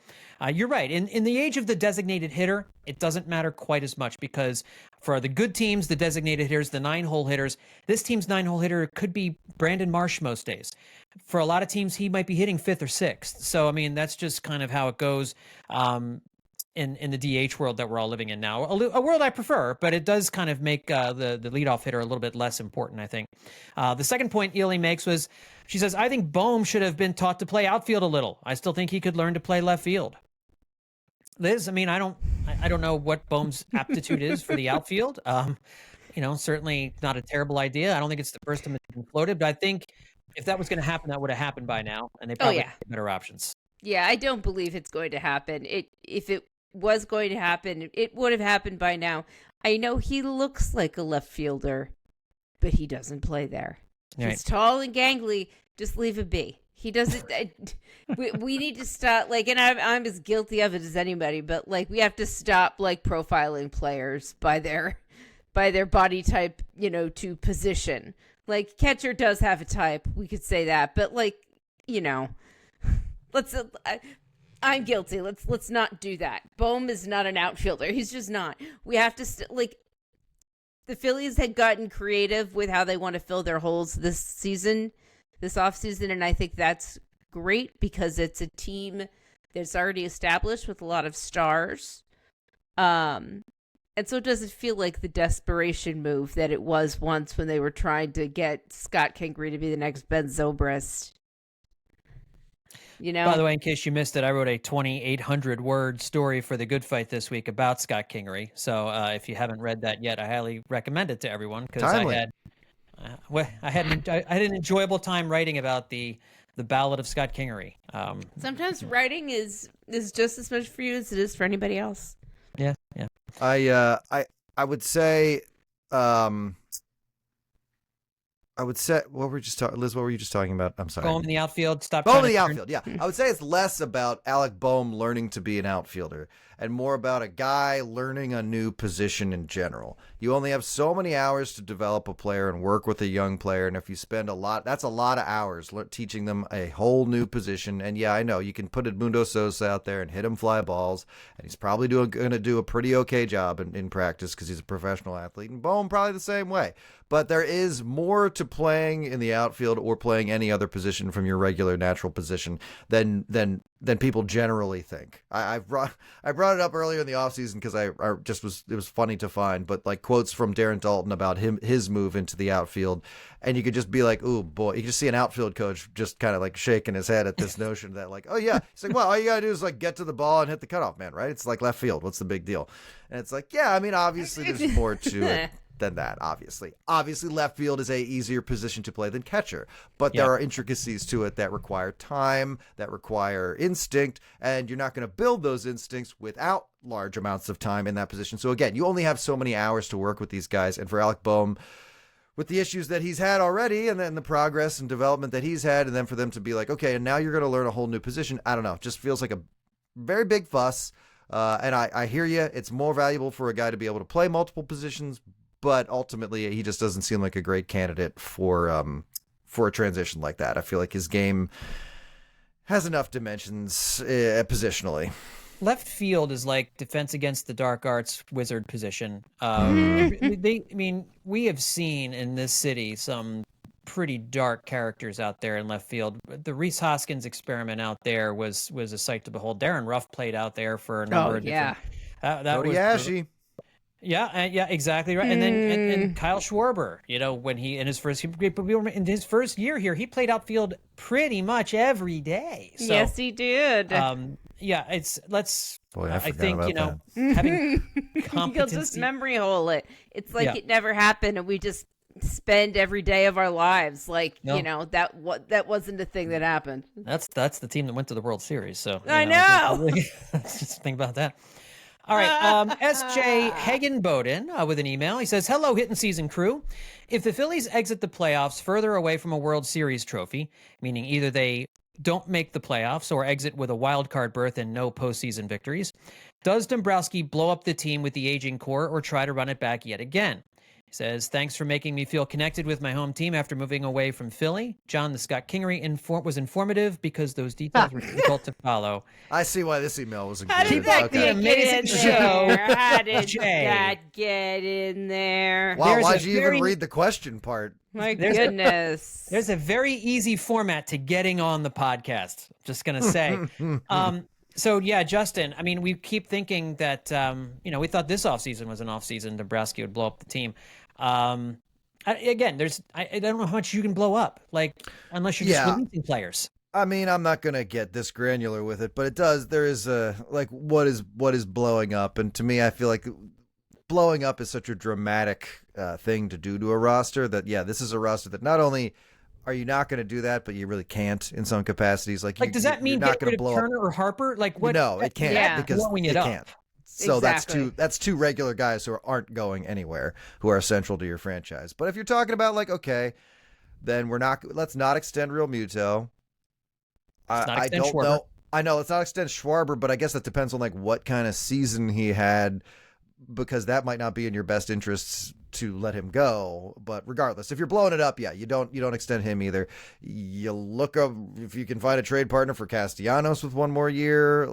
you're right. In the age of the designated hitter, it doesn't matter quite as much, because for the good teams, the designated hitters, the 9-hole hitters, this team's 9-hole hitter could be Brandon Marsh most days. For a lot of teams, he might be hitting 5th or 6th. So, I mean, that's just kind of how it goes. In the DH world that we're all living in now, a world I prefer, but it does kind of make the leadoff hitter a little bit less important, I think. The second point Ely makes was, she says, I think Bohm should have been taught to play outfield a little. I still think he could learn to play left field. Liz, I mean, I don't know what Bohm's aptitude is for the outfield. Certainly not a terrible idea. I don't think it's the first time it's been floated, but I think if that was going to happen, that would have happened by now, and they probably have better options. Yeah, I don't believe it's going to happen. If it was going to happen, it would have happened by now. I know he looks like a left fielder, but he doesn't play there. He's tall and gangly. Just leave it be. He doesn't. We need to stop. Like, and I'm as guilty of it as anybody. But like, we have to stop like profiling players by their body type. To position. Like, catcher does have a type. We could say that. But like, let's. I'm guilty. Let's not do that. Bohm is not an outfielder. He's just not. We have to the Phillies had gotten creative with how they want to fill their holes this offseason, and I think that's great because it's a team that's already established with a lot of stars. And so it doesn't feel like the desperation move that it was once when they were trying to get Scott Kingery to be the next Ben Zobrist. By the way, in case you missed it, I wrote a 2,800-word story for The Good Fight this week about Scott Kingery. So if you haven't read that yet, I highly recommend it to everyone because I had an enjoyable time writing about the ballad of Scott Kingery. Sometimes writing is just as much for you as it is for anybody else. Yeah. I would say. What were we just talking, Liz? What were you just talking about? I'm sorry. Bohm in the outfield. Bohm in the outfield. Yeah, I would say it's less about Alec Bohm learning to be an outfielder and more about a guy learning a new position in general. You only have so many hours to develop a player and work with a young player, and if you spend that's a lot of hours teaching them a whole new position. And yeah, I know you can put Edmundo Sosa out there and hit him fly balls, and he's probably going to do a pretty okay job in practice because he's a professional athlete, and Bohm probably the same way. But there is more to playing in the outfield or playing any other position from your regular natural position than people generally think. I brought it up earlier in the offseason because it was funny to find, but like quotes from Darren Dalton about his move into the outfield, and you could just be like, "Ooh boy," you just see an outfield coach just kind of like shaking his head at this notion that like, "Oh yeah," he's like, "Well, all you gotta do is like get to the ball and hit the cutoff man, right? It's like left field. What's the big deal?" And it's like, yeah, I mean, obviously there's more to it than that, obviously left field is a easier position to play than catcher, but there are intricacies to it that require time, that require instinct, and you're not going to build those instincts without large amounts of time in that position. So again, you only have so many hours to work with these guys, and for Alec Bohm, with the issues that he's had already and then the progress and development that he's had, and then for them to be like, okay, and now you're going to learn a whole new position, I don't know, just feels like a very big fuss. And I hear you, it's more valuable for a guy to be able to play multiple positions, but ultimately, he just doesn't seem like a great candidate for a transition like that. I feel like his game has enough dimensions positionally. Left field is like Defense Against the Dark Arts wizard position. We have seen in this city some pretty dark characters out there in left field. The Rhys Hoskins experiment out there was a sight to behold. Darren Ruff played out there for a number of different. That was Ashy. Yeah, exactly right. And then and Kyle Schwarber, when he in his first year here, he played outfield pretty much every day. So, yes, he did. I think that. having competency. You'll just memory hole it. It's like it never happened, and we just spend every day of our lives like that wasn't a thing that happened. That's the team that went to the World Series. So I know. Let's just think about that. All right, S.J. Hagen-Bowden with an email. He says, "Hello, Hittin' Season crew. If the Phillies exit the playoffs further away from a World Series trophy, meaning either they don't make the playoffs or exit with a wild card berth and no postseason victories, does Dombrowski blow up the team with the aging core or try to run it back yet again?" He says, "Thanks for making me feel connected with my home team after moving away from Philly. John, the Scott Kingery was informative because those details were difficult to follow." I see why this email was included. How did that get in there? How did that get in there? Wow, why'd you even read the question part? My goodness. There's a very easy format to getting on the podcast. Just going to say. So, yeah, Justin, I mean, we keep thinking that, we thought this offseason was an offseason. Dombrowski would blow up the team. Again, I don't know how much you can blow up, unless you're just releasing players. I mean, I'm not going to get this granular with it, but there is what is blowing up? And to me, I feel like blowing up is such a dramatic thing to do to a roster that, this is a roster that not only are you not going to do that, but you really can't in some capacities. Does that mean get rid of Turner or Harper? What? No, it can't because it up. Can't. So exactly. that's two regular guys who aren't going anywhere, who are central to your franchise. But if you're talking about then let's not extend Real Muto. I don't Schwarber. know. I know let's not extend Schwarber, but I guess that depends on like what kind of season he had, because that might not be in your best interests to let him go. But regardless, if you're blowing it up, yeah, you don't extend him either. You look up if you can find a trade partner for Castellanos with one more year,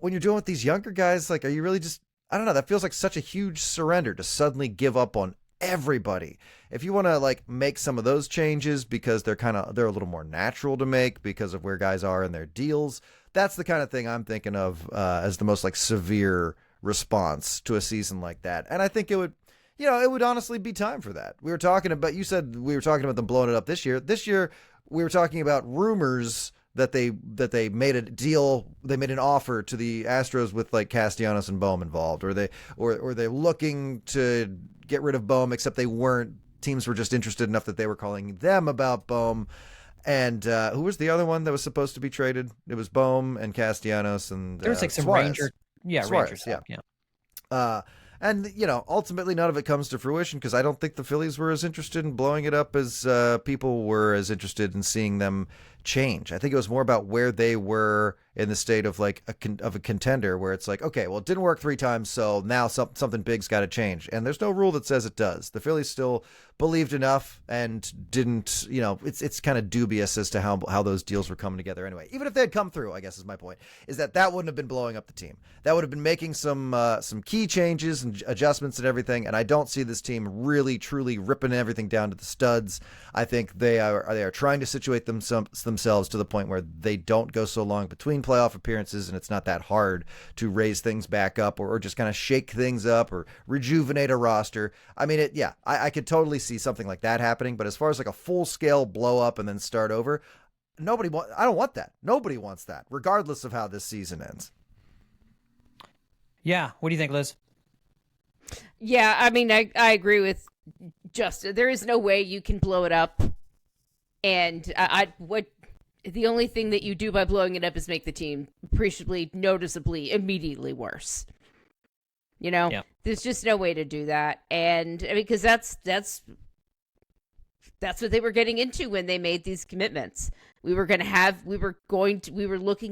when you're dealing with these younger guys, like, are you really just, I don't know, that feels like such a huge surrender to suddenly give up on everybody. If you want to like make some of those changes because they're a little more natural to make because of where guys are in their deals, that's the kind of thing I'm thinking of as the most like severe response to a season like that. And I think it would honestly be time for that. You said we were talking about them blowing it up this year. This year we were talking about rumors that they made a deal, they made an offer to the Astros with like Castellanos and Bohm involved, or they're looking to get rid of Bohm, except they weren't. Teams were just interested enough that they were calling them about Bohm. And who was the other one that was supposed to be traded? It was Bohm and Castellanos and there was like some Suárez. Ranger, Suárez, Rangers, yeah. And ultimately none of it comes to fruition because I don't think the Phillies were as interested in blowing it up as people were as interested in seeing them change. I think it was more about where they were in the state of like a contender, where it's like, okay, well, it didn't work 3 times, so now something big's got to change. And there's no rule that says it does. The Phillies still believed enough and didn't, it's kind of dubious as to how those deals were coming together anyway. Even if they had come through, I guess is my point, is that wouldn't have been blowing up the team. That would have been making some key changes and adjustments and everything. And I don't see this team really, truly ripping everything down to the studs. I think they are trying to situate themselves to the point where they don't go so long between playoff appearances, and it's not that hard to raise things back up or just kind of shake things up or rejuvenate a roster. I mean, I could totally see something like that happening, but as far as like a full-scale blow up and then start over, I don't want that. Nobody wants that, regardless of how this season ends. Yeah. What do you think, Liz? Yeah, I mean, I agree with Justin. There is no way you can blow it up. And the only thing that you do by blowing it up is make the team appreciably, noticeably, immediately worse. Yeah. There's just no way to do that. And because that's what they were getting into when they made these commitments. We were looking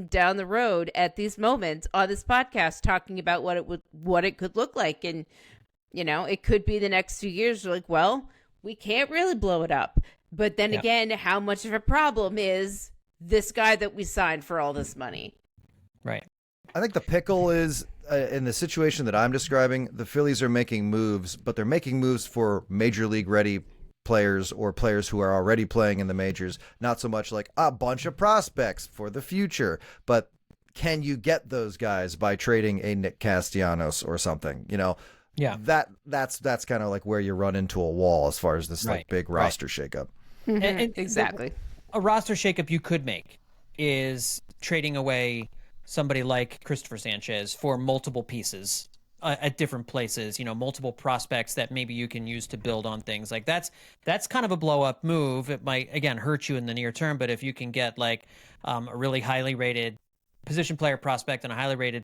down the road at these moments on this podcast, talking about what it could look like. And, it could be the next few years. We're like, well, we can't really blow it up. But then again, how much of a problem is this guy that we signed for all this money? Right. I think the pickle is in the situation that I'm describing, the Phillies are making moves, but they're making moves for major league ready players or players who are already playing in the majors, not so much like a bunch of prospects for the future, but can you get those guys by trading a Nick Castellanos or something? Yeah. That's kind of like where you run into a wall as far as this like big roster shakeup. Mm-hmm. And exactly. A roster shakeup you could make is trading away somebody like Christopher Sanchez for multiple pieces at different places, multiple prospects that maybe you can use to build on things. Like that's kind of a blow up move. It might, again, hurt you in the near term, but if you can get like a really highly rated position player prospect and a highly rated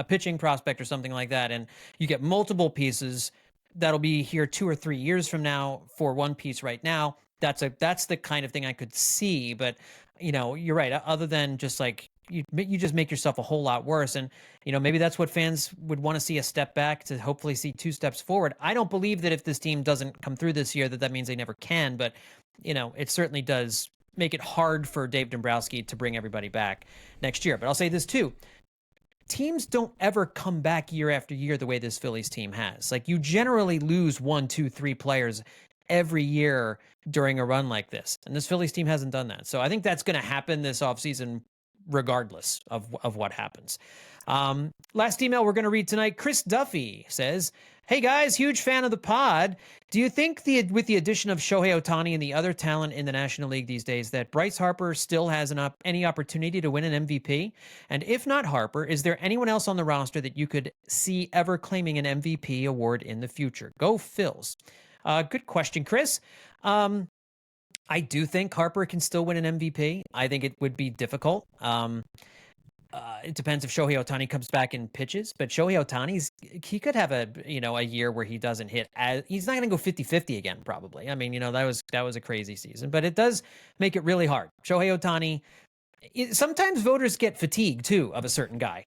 pitching prospect or something like that, and you get multiple pieces that'll be here 2 or 3 years from now for one piece right now, that's the kind of thing I could see. But you're right, other than just like you just make yourself a whole lot worse. And maybe that's what fans would want to see, a step back to hopefully see 2 steps forward. I don't believe that if this team doesn't come through this year that means they never can, but it certainly does make it hard for Dave Dombrowski to bring everybody back next year. But I'll say this too, teams don't ever come back year after year the way this Phillies team has. Like, you generally lose 1, 2, 3 players every year during a run like this, and this Phillies team hasn't done that. So I think that's going to happen this offseason regardless of what happens. Last email we're going to read tonight. Chris Duffy says, "Hey guys, huge fan of the pod. Do you think with the addition of Shohei Ohtani and the other talent in the National League these days that Bryce Harper still has any opportunity to win an MVP? And if not Harper, is there anyone else on the roster that you could see ever claiming an MVP award in the future? Go Phils." Good question, Chris. I do think Harper can still win an MVP. I think it would be difficult. It depends if Shohei Ohtani comes back and pitches, but Shohei he could have a year where he doesn't hit. He's not going to go 50-50 again, probably. I mean, that was a crazy season, but it does make it really hard. Shohei Ohtani, sometimes voters get fatigued too of a certain guy,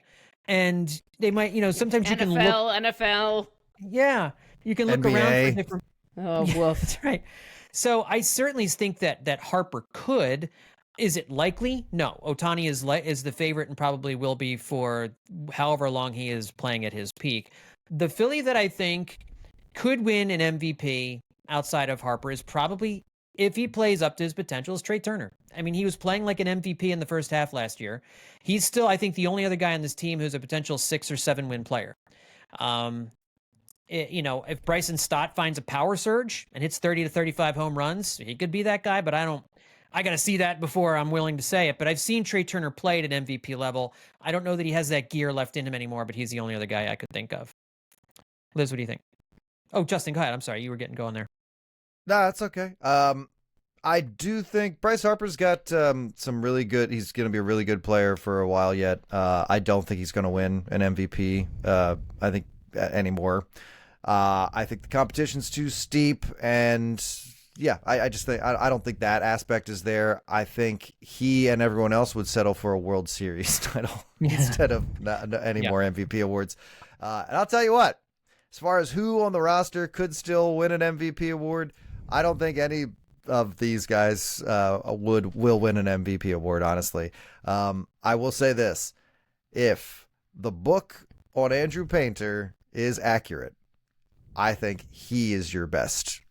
and they might, sometimes you can look NFL. Yeah, you can look NBA. around for different. Oh, woof. That's right. So I certainly think that Harper could. Is it likely? No. Ohtani is the favorite and probably will be for however long he is playing at his peak. The Philly that I think could win an MVP outside of Harper is probably, if he plays up to his potential, is Trea Turner. I mean, he was playing like an MVP in the first half last year. He's still, I think, the only other guy on this team who's a potential 6 or 7 win player. If Bryson Stott finds a power surge and hits 30 to 35 home runs, he could be that guy, but I got to see that before I'm willing to say it. But I've seen Trea Turner play at an MVP level. I don't know that he has that gear left in him anymore, but he's the only other guy I could think of. Liz, what do you think? Oh, Justin, go ahead. I'm sorry. You were getting going there. No, that's okay. I do think Bryce Harper's got some really good. He's going to be a really good player for a while yet. I don't think he's going to win an MVP. I think anymore. I think the competition's too steep, and yeah, I just think I don't think that aspect is there. I think he and everyone else would settle for a World Series title instead of any more MVP awards. And I'll tell you what, as far as who on the roster could still win an MVP award, I don't think any of these guys will win an MVP award, honestly. I will say this. If the book on Andrew Painter is accurate, I think he is your best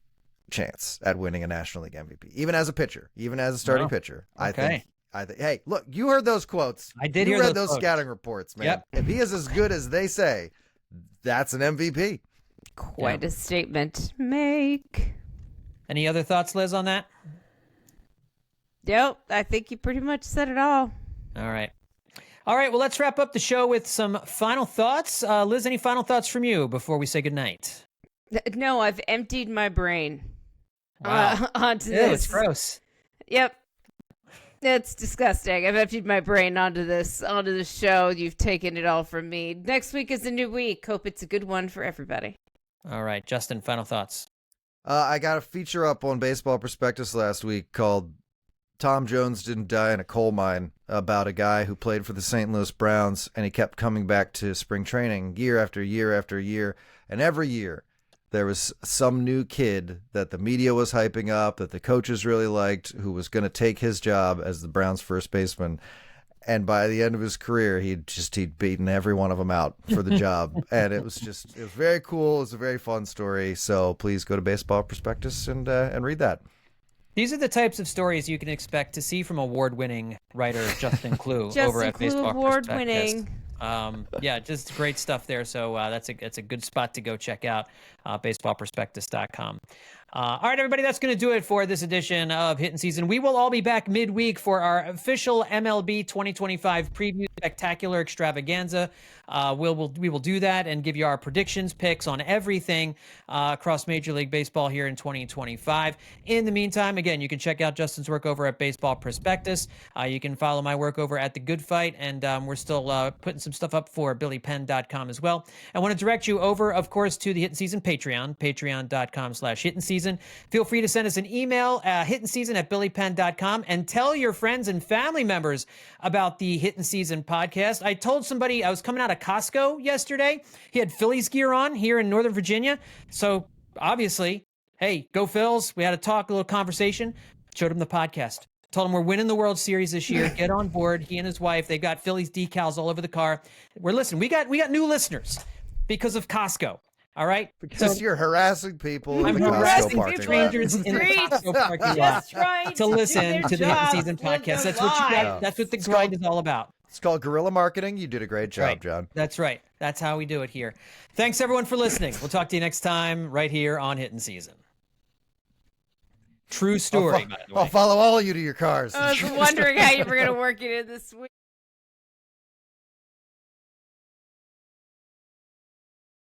chance at winning a National League MVP, even as a pitcher, even as a starting pitcher. Okay. I think. Hey, look, you heard those quotes. I did. You hear read those quotes. scouting reports, man. Yep. If he is as good as they say, that's an MVP. Quite a statement to make. Any other thoughts, Liz, on that? Nope, I think you pretty much said it all. All right. Well, let's wrap up the show with some final thoughts. Liz, any final thoughts from you before we say goodnight? No, I've emptied my brain onto Ew, this. it's gross. Yep. It's disgusting. I've emptied my brain onto this show. You've taken it all from me. Next week is a new week. Hope it's a good one for everybody. All right, Justin, final thoughts. I got a feature up on Baseball Prospectus last week called Tom Jones Didn't Die in a Coal Mine, about a guy who played for the St. Louis Browns, and he kept coming back to spring training year after year after year. And every year there was some new kid that the media was hyping up, that the coaches really liked, who was going to take his job as the Browns first baseman. And by the end of his career, he'd beaten every one of them out for the job. And it was very cool. It was a very fun story. So please go to Baseball Prospectus and read that. These are the types of stories you can expect to see from award-winning writer Justin Klugh over at Baseball award-winning. Yeah, just great stuff there. So that's a good spot to go check out, baseballprospectus.com. All right, everybody, that's going to do it for this edition of Hittin' Season. We will all be back midweek for our official MLB 2025 preview spectacular extravaganza. We will do that and give you our predictions, picks on everything across Major League Baseball here in 2025. In the meantime, again, you can check out Justin's work over at Baseball Prospectus. You can follow my work over at The Good Fight, and we're still putting some stuff up for BillyPenn.com as well. I want to direct you over, of course, to the Hittin' Season Patreon, patreon.com/Hittin' Season. Feel free to send us an email, hittinseason@billypenn.com, and tell your friends and family members about the Hittin' Season podcast. I told somebody I was coming out of Costco yesterday. He had Phillies gear on here in Northern Virginia. So obviously, hey, go Phils. We had a little conversation. Showed him the podcast. Told him we're winning the World Series this year. Get on board. He and his wife, they've got Phillies decals all over the car. We got new listeners because of Costco. All right, because you're harassing people. I'm harassing strangers in the Costco parking lot to listen to the Hittin' Season podcast. That's what you got. That's what the grind is all about. It's called guerrilla marketing. You did a great job, John. That's right. That's how we do it here. Thanks everyone for listening. We'll talk to you next time right here on Hittin' Season. True story. By the way. I'll follow all of you to your cars. I was wondering how you were going to work it in this week.